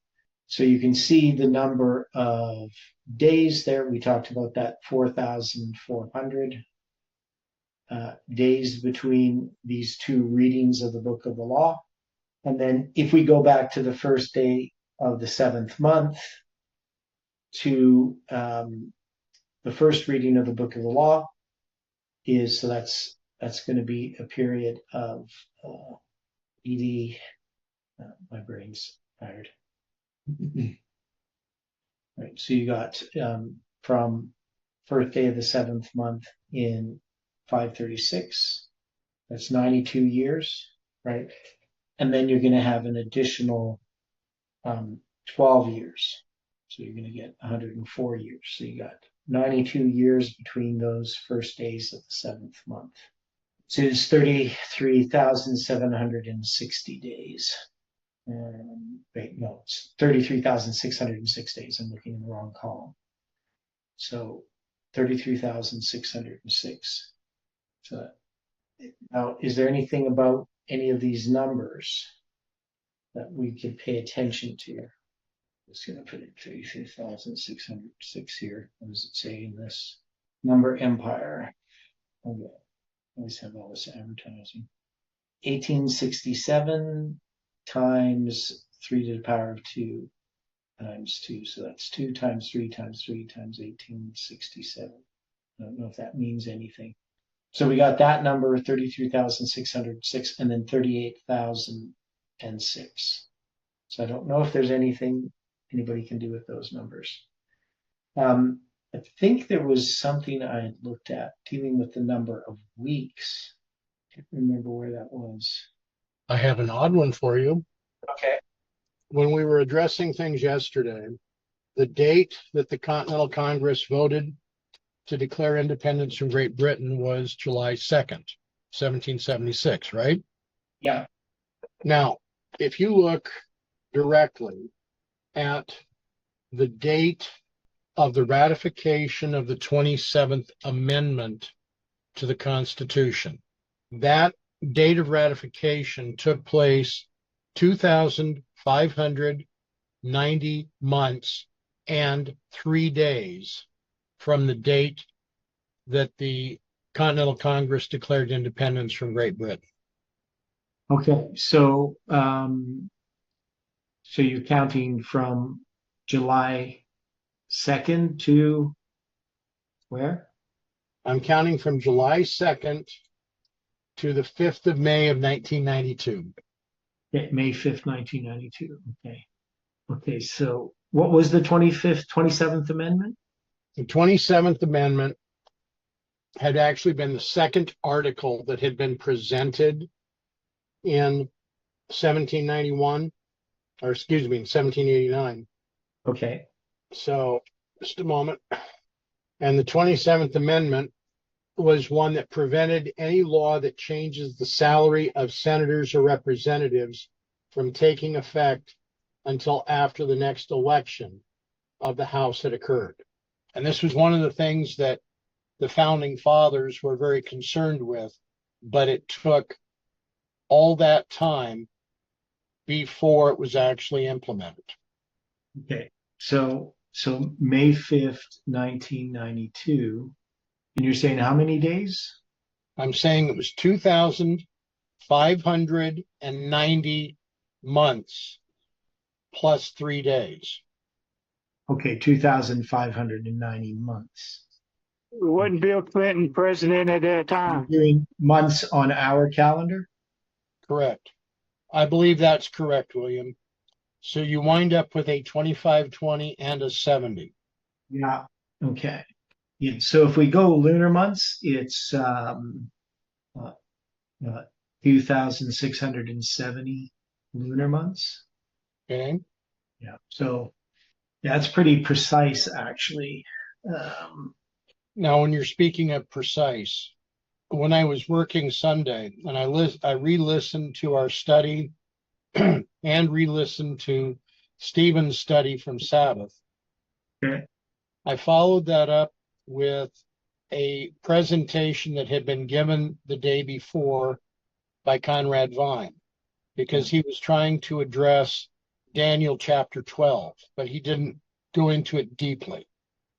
So you can see the number of days there. We talked about that 4,400 days between these two readings of the book of the law. And then if we go back to the first day of the seventh month to the the first reading of the book of the law is, so that's going to be a period of 80. My brain's tired. Right, so you got from first day of the seventh month in 536. That's 92 years, right? And then you're going to have an additional 12 years. So you're going to get 104 years. So you got 92 years between those first days of the seventh month. So it's 33,760 days. Wait, no, it's 33,606 days. I'm looking in the wrong column. So 33,606. So now, is there anything about any of these numbers that we could pay attention to? I'm just going to put in 33,606 here. What does it say in this? Number empire. Okay. I always have all this advertising. 1867 times 3 to the power of 2 times 2. So that's 2 times 3 times 3 times 1867. I don't know if that means anything. So we got that number, 33,606, and then 38,006. So I don't know if there's anything anybody can do with those numbers. I think there was something I had looked at dealing with the number of weeks. I can't remember where that was. I have an odd one for you. Okay. When we were addressing things yesterday, the date that the Continental Congress voted to declare independence from Great Britain was July 2nd, 1776, right? Yeah. Now, if you look directly at the date of the ratification of the 27th Amendment to the Constitution, that date of ratification took place 2,590 months and 3 days from the date that the Continental Congress declared independence from Great Britain. Okay. So, so you're counting from July 2nd to where? I'm counting from July 2nd to the 5th of May of 1992. Okay, May 5th, 1992. Okay. Okay. So what was the 27th Amendment? The 27th Amendment had actually been the second article that had been presented in 1791, or excuse me, in 1789. Okay. So just a moment. And the 27th Amendment was one that prevented any law that changes the salary of senators or representatives from taking effect until after the next election of the House had occurred. And this was one of the things that the founding fathers were very concerned with, but it took all that time before it was actually implemented. Okay. So May 5th, 1992. And you're saying how many days? I'm saying it was 2,590 months plus 3 days. Okay, 2,590 months. Wasn't Bill Clinton president at that time? You're doing months on our calendar? Correct. I believe that's correct, William. So you wind up with a 2520 and a 70. Yeah. Okay. Yeah. So if we go lunar months, it's 2,670 lunar months. Okay. Yeah. So that's pretty precise, actually. Now, when you're speaking of precise, when I was working Sunday and I re-listened to our study and re-listened to Stephen's study from Sabbath. Okay. I followed that up with a presentation that had been given the day before by Conrad Vine, because he was trying to address Daniel chapter 12, but he didn't go into it deeply.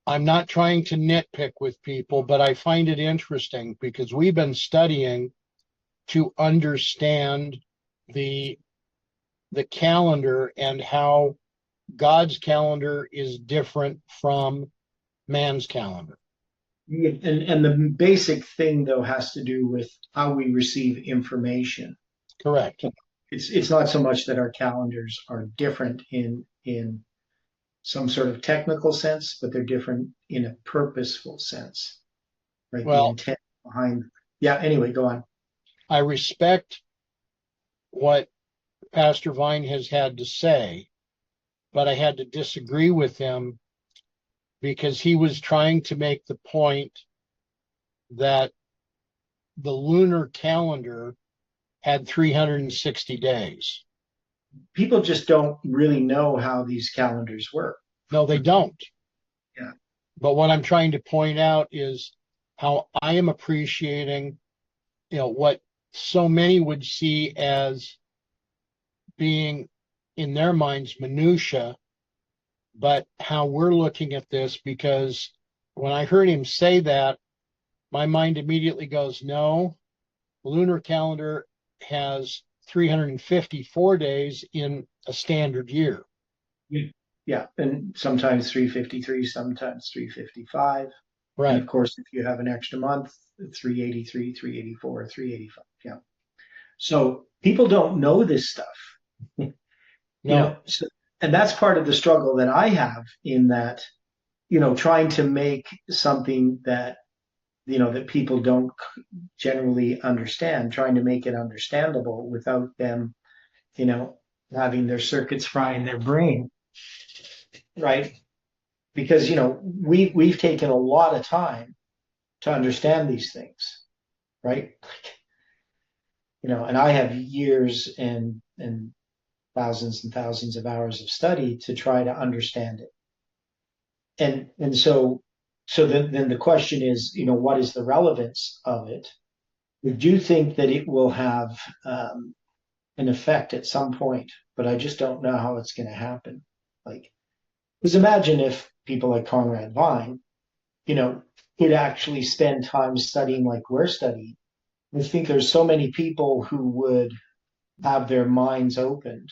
I'm not trying to nitpick with people, but I find it interesting because we've been studying to understand the calendar and how God's calendar is different from man's calendar. Yeah, and the basic thing though has to do with how we receive information. Correct. It's not so much that our calendars are different in some sort of technical sense, but they're different in a purposeful sense, right? The Well, intent behind. Yeah. Anyway, go on. I respect what Pastor Vine has had to say, but I had to disagree with him because he was trying to make the point that the lunar calendar had 360 days. People just don't really know how these calendars work. No, they don't. Yeah. But what I'm trying to point out is how I am appreciating, what so many would see as being in their minds minutia, but how we're looking at this, because when I heard him say that, my mind immediately goes, no, the lunar calendar has 354 days in a standard year. Yeah, and sometimes 353, sometimes 355. Right. And of course, if you have an extra month, 383, 384, 385. Yeah. So people don't know this stuff. No. So, and that's part of the struggle that I have in that, trying to make something that, that people don't generally understand, trying to make it understandable without them, having their circuits fry in their brain, right? Because, we've taken a lot of time to understand these things, right? And I have years and thousands of hours of study to try to understand it. And so then the question is, what is the relevance of it? I do think that it will have an effect at some point, but I just don't know how it's going to happen. Like, because imagine if people like Conrad Vine, could actually spend time studying like we're studying. I think there's so many people who would have their minds opened.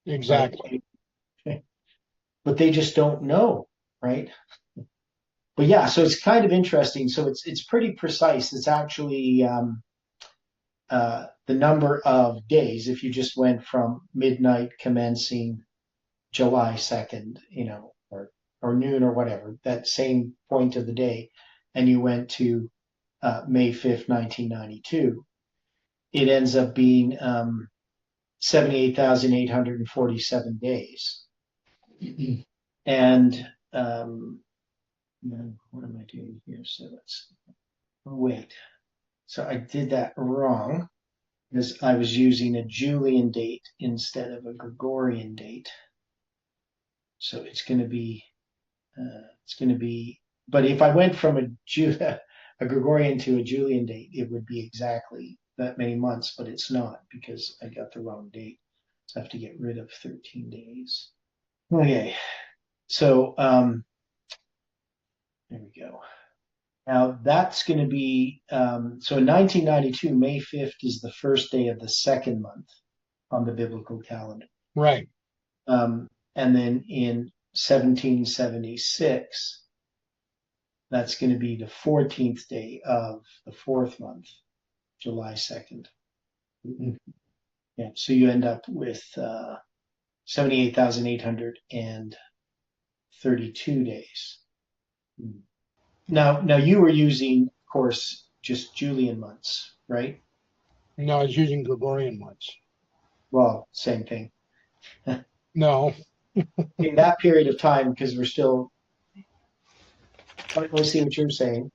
Exactly. Right? But they just don't know, right? But yeah, so it's kind of interesting. So it's pretty precise. It's actually the number of days. If you just went from midnight commencing July 2nd, or noon or whatever, that same point of the day, and you went to May 5th, 1992, it ends up being 78,847 days. And what am I doing here? So wait. So I did that wrong because I was using a Julian date instead of a Gregorian date. So it's going to be, but if I went from a Gregorian to a Julian date, it would be exactly that many months, but it's not because I got the wrong date. So I have to get rid of 13 days. Okay. So, there we go. Now that's going to be, so in 1992, May 5th is the first day of the second month on the biblical calendar. Right. And then in 1776, that's going to be the 14th day of the fourth month, July 2nd. Yeah, so you end up with 78,832 days. Now you were using, of course, just Julian months, right? No, I was using Gregorian months. Well, same thing. No. In that period of time, because we're still, let's see what you're saying.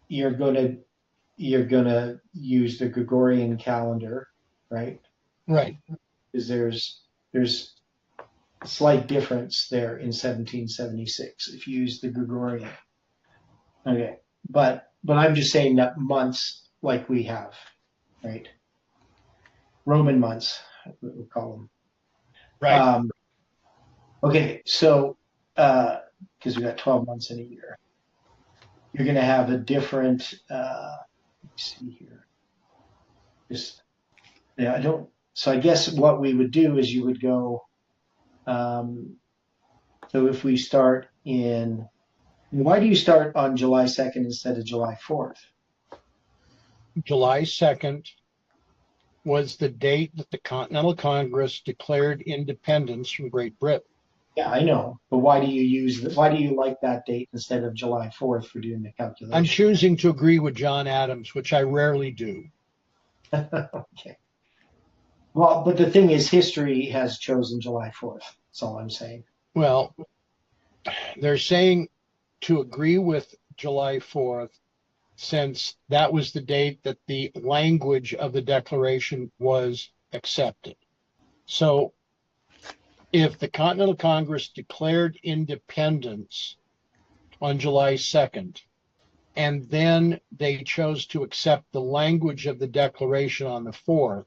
You're gonna use the Gregorian calendar, right? Right. Because there's a slight difference there in 1776 if you use the Gregorian. Okay, but I'm just saying that months like we have, right? Roman months, we'll call them. Right. Okay, so because we got 12 months in a year, you're going to have a different. Let's see here. I don't. So I guess what we would do is you would go. So if we start in Why do you start on July 2nd instead of July 4th? July 2nd was the date that the Continental Congress declared independence from Great Britain. Yeah, I know, but why do you like that date instead of July 4th for doing the I'm calculation? choosing to agree with John Adams, which I rarely do. Okay. Well, but the thing is, history has chosen July 4th. That's all I'm saying. Well, they're saying to agree with July 4th, since that was the date that the language of the Declaration was accepted. So if the Continental Congress declared independence on July 2nd, and then they chose to accept the language of the Declaration on the 4th,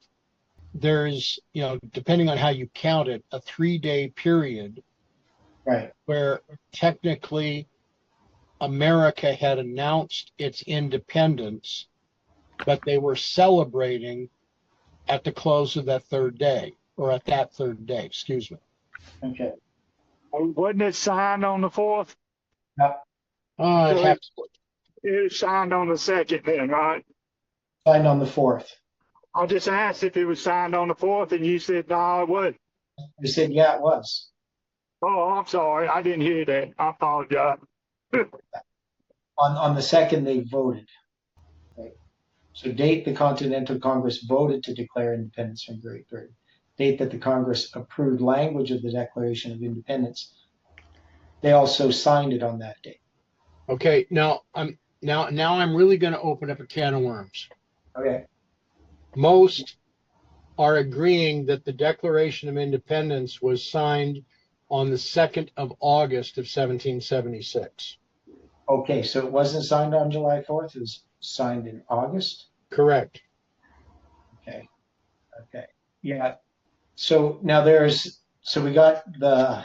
there's, depending on how you count it, a 3-day period Right. where technically America had announced its independence, but they were celebrating at the close of that third day, or at that third day, excuse me. Okay. Wasn't it signed on the 4th? Yeah. So It was signed on the 2nd then, right? Signed on the 4th. I just asked if it was signed on the 4th, and you said, no, it wasn't. I said, yeah, it was. Oh, I'm sorry. I didn't hear that. I apologize. On the 2nd, they voted. Right. So date the Continental Congress voted to declare independence from Great Britain. Date that the Congress approved language of the Declaration of Independence. They also signed it on that date. Okay, now I'm really going to open up a can of worms. Okay. Most are agreeing that the Declaration of Independence was signed on the 2nd of August of 1776. Okay, so it wasn't signed on July 4th. It was signed in August. Correct. Okay. Yeah. So now we got the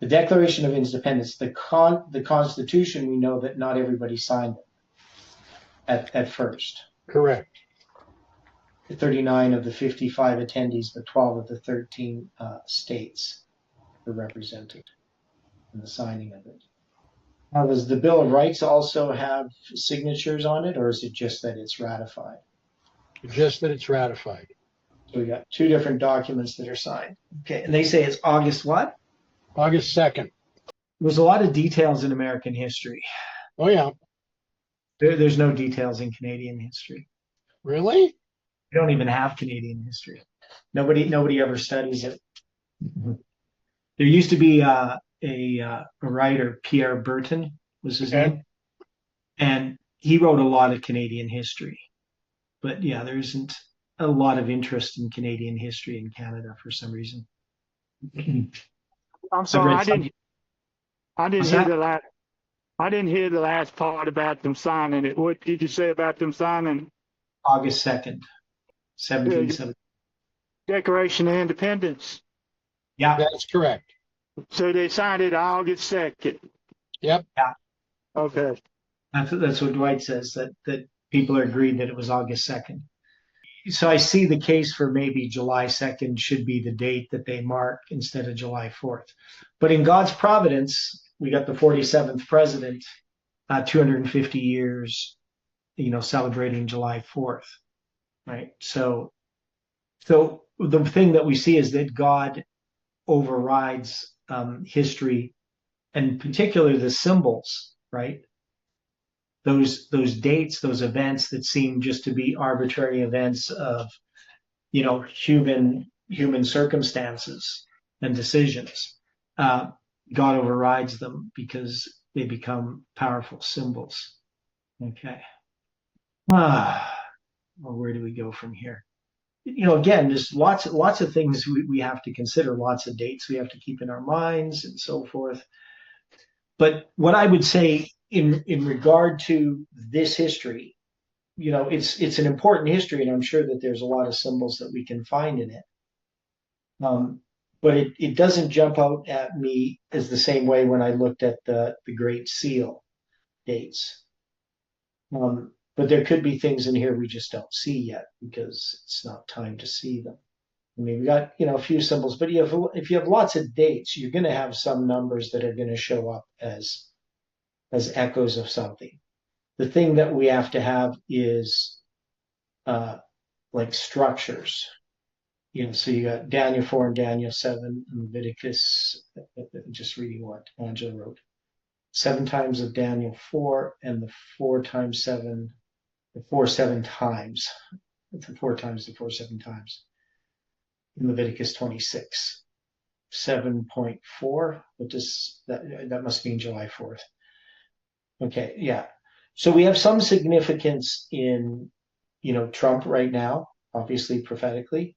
Declaration of Independence, the Constitution. We know that not everybody signed it at first. Correct. 39 of the 55 attendees, but 12 of the 13 states were represented in the signing of it. Now, does the Bill of Rights also have signatures on it, or is it just that it's ratified? Just that it's ratified. So we got two different documents that are signed. Okay, and they say it's August what? August 2nd. There's a lot of details in American history. Oh, yeah. There's no details in Canadian history. Really? We don't even have Canadian history. Nobody ever studies it. There used to be a writer, Pierre Burton was his name, and he wrote a lot of Canadian history. But yeah, there isn't a lot of interest in Canadian history in Canada for some reason. I'm sorry, I didn't hear the last part about them signing it. What did you say about them signing? August 2nd, 1770. Declaration of Independence. Yeah. That's correct. So they signed it August 2nd. Yep. Yeah. Okay. That's what Dwight says, that people are agreed that it was August 2nd. So I see the case for maybe July 2nd should be the date that they mark instead of July 4th. But in God's providence, we got the 47th president, 250 years, celebrating July 4th, right? So the thing that we see is that God overrides history, and particularly the symbols, right? Those dates, those events that seem just to be arbitrary events of, human circumstances and decisions. God overrides them because they become powerful symbols. Okay. Well, where do we go from here? Again, there's lots of things we have to consider, lots of dates we have to keep in our minds and so forth. But what I would say in regard to this history, it's an important history, and I'm sure that there's a lot of symbols that we can find in it. But it doesn't jump out at me as the same way when I looked at the Great Seal dates. But there could be things in here we just don't see yet because it's not time to see them. I mean, we got, a few symbols, but if you have lots of dates, you're going to have some numbers that are going to show up as as echoes of something. The thing that we have to have is like structures. So you got Daniel 4 and Daniel 7 and Leviticus, just reading what Angela wrote. 7 times of Daniel 4 and the 4 times 7, the 4 7 times. The 4 times, the 4 7 times. In Leviticus 26. 7.4, but that must mean July 4th. Okay, yeah. So we have some significance in, Trump right now, obviously prophetically,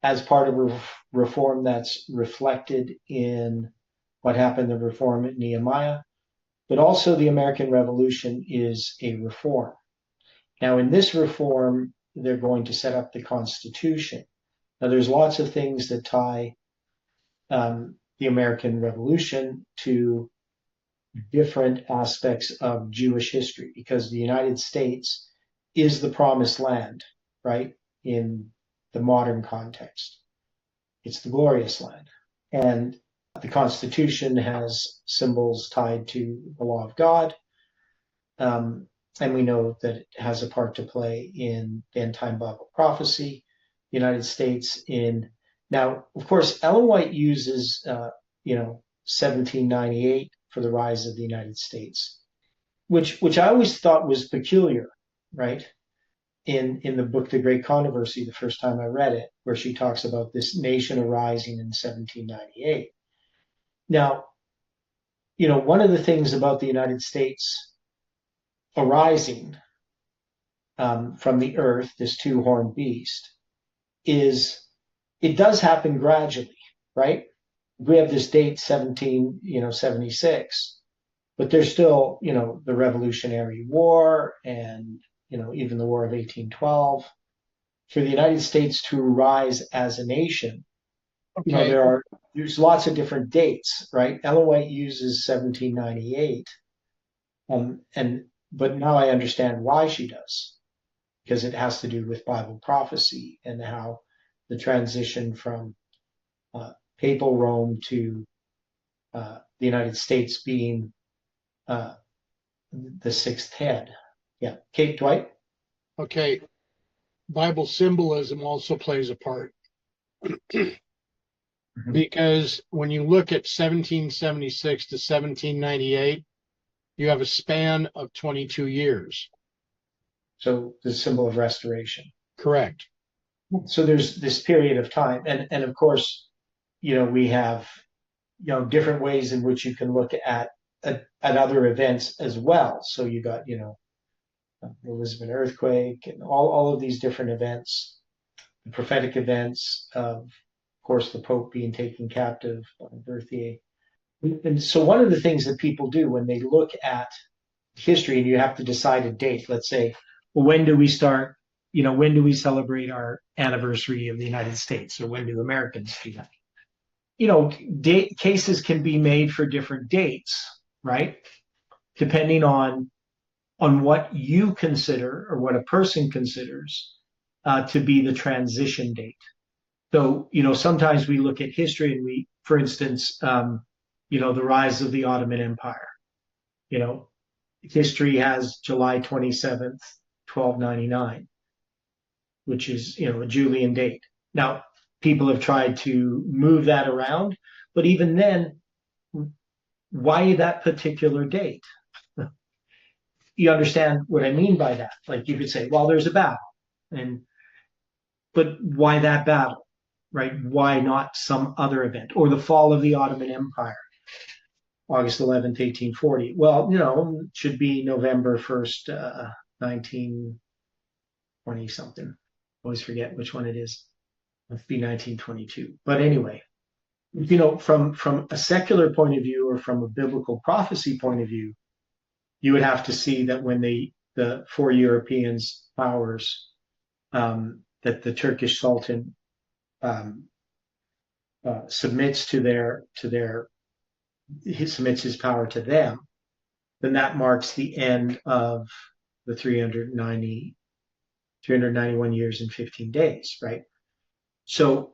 as part of reform that's reflected in what happened in the reform at Nehemiah, but also the American Revolution is a reform. Now, in this reform, they're going to set up the Constitution. Now, there's lots of things that tie the American Revolution to different aspects of Jewish history, because the United States is the promised land, right? In the modern context, it's the glorious land. And the Constitution has symbols tied to the law of God. And we know that it has a part to play in the end time Bible prophecy, the United States in. Now, of course, Ellen White uses, 1798 for the rise of the United States, which I always thought was peculiar, right? In the book, The Great Controversy, the first time I read it, where she talks about this nation arising in 1798. Now, one of the things about the United States arising from the earth, this two-horned beast, is it does happen gradually, right? We have this date 1776, but there's still, the Revolutionary War and, even the War of 1812. For the United States to rise as a nation, Okay. there's lots of different dates, right? Ellen White uses 1798, but now I understand why she does, because it has to do with Bible prophecy and how the transition from papal Rome to the United States being the sixth head. Yeah. Kate, Dwight? Okay. Bible symbolism also plays a part. Because when you look at 1776 to 1798, you have a span of 22 years. So the symbol of restoration. Correct. So there's this period of time. And of course, we have, different ways in which you can look at other events as well. So you got, the Elizabeth earthquake and all of these different events, the prophetic events of course, the Pope being taken captive by Berthier. And so one of the things that people do when they look at history, and you have to decide a date, let's say, well, when do we start, when do we celebrate our anniversary of the United States, or when do Americans do that? Cases can be made for different dates, right? Depending on what you consider or what a person considers to be the transition date. So, sometimes we look at history and we, for instance, the rise of the Ottoman Empire. History has July 27th, 1299, which is, a Julian date. Now, people have tried to move that around, but even then, why that particular date? You understand what I mean by that? Like you could say, well, there's a battle, but why that battle? Right? Why not some other event? Or the fall of the Ottoman Empire, August 11th, 1840. Well, it should be November 1st, 1920 something. Always forget which one it is. It must be 1922. But anyway, from a secular point of view or from a biblical prophecy point of view, you would have to see that when the 4 Europeans powers, that the Turkish Sultan submits he submits his power to them, then that marks the end of the 391 years and 15 days, right? So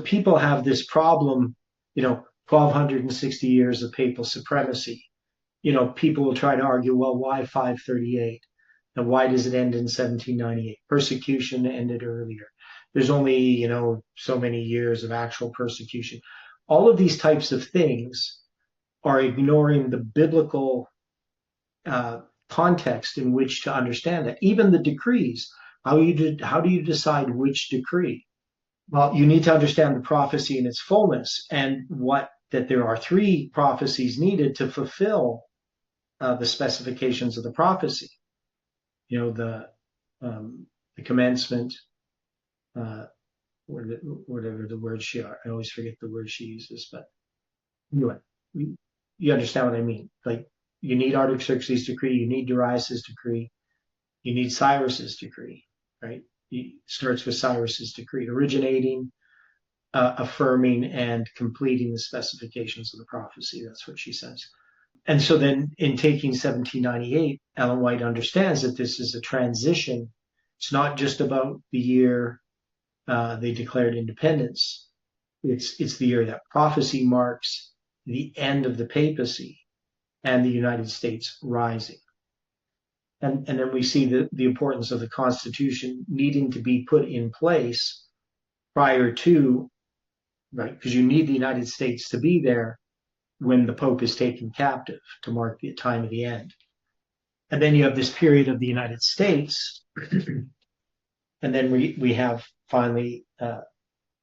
people have this problem, 1260 years of papal supremacy, people will try to argue, well, why 538? And why does it end in 1798? Persecution ended earlier. There's only, so many years of actual persecution. All of these types of things are ignoring the biblical context in which to understand that. Even the decrees, how do you decide which decree? Well, you need to understand the prophecy in its fullness, and that there are 3 prophecies needed to fulfill the specifications of the prophecy. The commencement, whatever the word I always forget the word she uses, but anyway, you understand what I mean. Like, you need Artaxerxes' decree, you need Darius' decree, you need Cyrus's decree, right? It starts with Cyrus's decree, originating, affirming, and completing the specifications of the prophecy. That's what she says. And so then in taking 1798, Ellen White understands that this is a transition. It's not just about the year they declared independence. It's the year that prophecy marks the end of the papacy and the United States rising. And then we see the importance of the Constitution needing to be put in place prior to, right, because you need the United States to be there when the Pope is taken captive to mark the time of the end. And then you have this period of the United States. And then we have finally,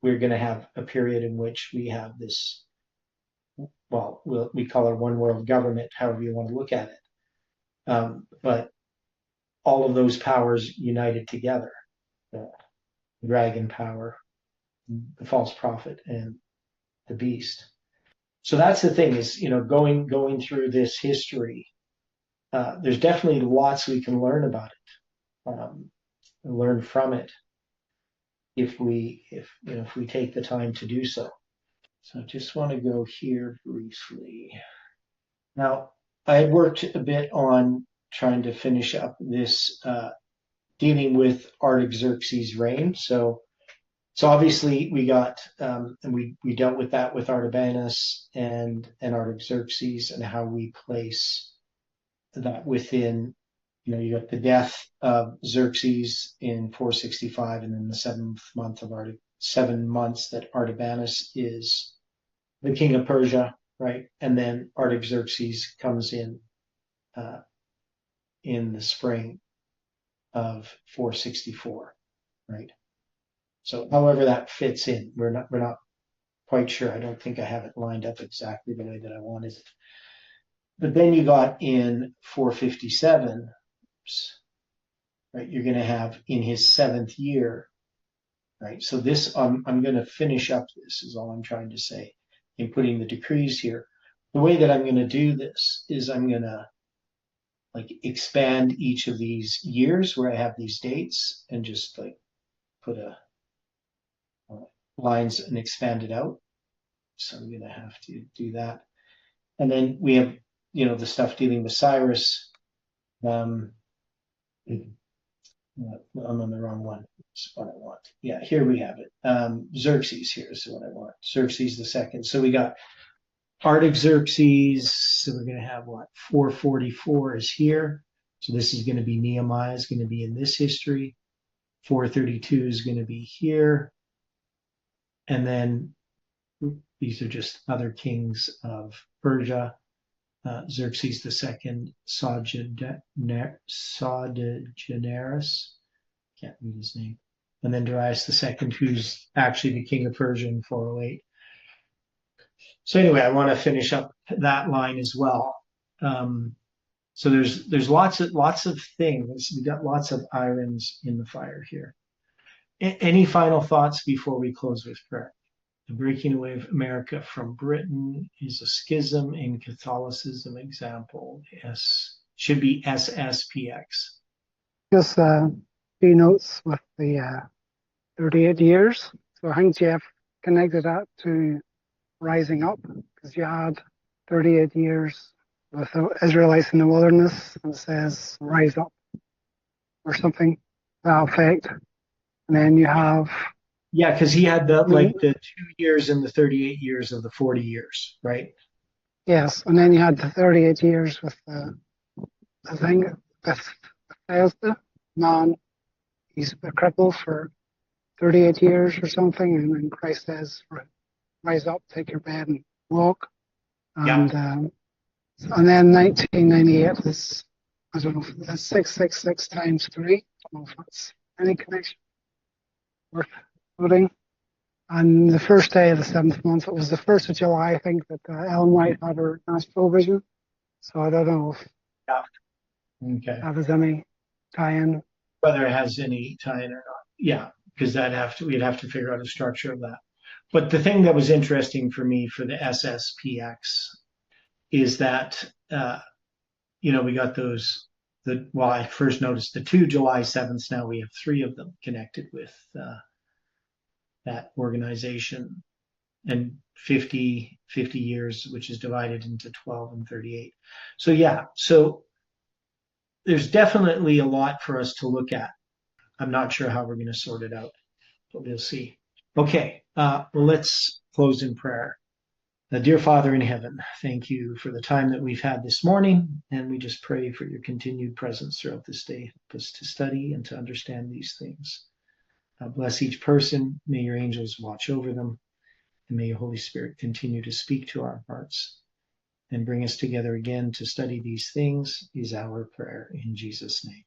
we're going to have a period in which we have this, we call it one world government, however you want to look at it. But all of those powers united together, the dragon power, the false prophet, and the beast. So that's the thing is, going through this history, there's definitely lots we can learn about it, learn from it, if we take the time to do so. So I just want to go here briefly. Now, I had worked a bit on trying to finish up this dealing with Artaxerxes' reign. So obviously we got, and we dealt with that with Artabanus and Artaxerxes, and how we place that within, you got the death of Xerxes in 465, and then the 7 months that Artabanus is the king of Persia, right? And then Artaxerxes comes in the spring of 464, right? So however that fits in, we're not quite sure. I don't think I have it lined up exactly the way that I wanted it. But then you got in 457, right? You're going to have in his 7th year, right? So this, I'm going to finish up. This is all I'm trying to say in putting the decrees here. The way that I'm going to do this is I'm going to expand each of these years where I have these dates and just put lines and expand it out. So I'm going to have to do that. And then we have, the stuff dealing with Cyrus. I'm on the wrong one. That's what I want. Yeah, here we have it. Xerxes here is what I want. Xerxes II. So we got Artaxerxes. So we're going to have 444 is here. So this is going to be Nehemiah is going to be in this history. 432 is going to be here. And then these are just other kings of Persia. Xerxes II, Sojournerus, can't read his name. And then Darius II, who's actually the king of Persia in 408. So anyway, I want to finish up that line as well. So there's lots of things. We got lots of irons in the fire here. Any final thoughts before we close with prayer? The breaking away of America from Britain is a schism in Catholicism. Example should be SSPX. Just few notes with the 38 years. So I think Jeff connected that to rising up, because you had 38 years with the Israelites in the wilderness, and it says rise up or something to that effect. And then you have... Yeah, because he had the 2 years and the 38 years of the 40 years, right? Yes, and then you had the 38 years with, I think, Bethesda man. He's a cripple for 38 years or something, and then Christ says, rise up, take your bed and walk. Yeah. And then 1998 is, I don't know, that's 666 times 3. I don't know if that's any connection worth putting. And the first day of the 7th month, it was the 1st of July, I think, that Ellen White had her astral vision. So I don't know if Okay. that was any tie-in. Whether it has any tie-in or not. Yeah, because we'd have to figure out a structure of that. But the thing that was interesting for me for the SSPX is that, we got I first noticed the 2 July 7th. Now we have 3 of them connected with that organization, and 50 years, which is divided into 12 and 38. So yeah, there's definitely a lot for us to look at. I'm not sure how we're going to sort it out, but we'll see. Okay, well, let's close in prayer. Dear Father in heaven, thank you for the time that we've had this morning, and we just pray for your continued presence throughout this day. Help us to study and to understand these things. Bless each person. May your angels watch over them, and may your Holy Spirit continue to speak to our hearts and bring us together again to study these things, is our prayer in Jesus' name.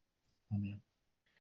Amen.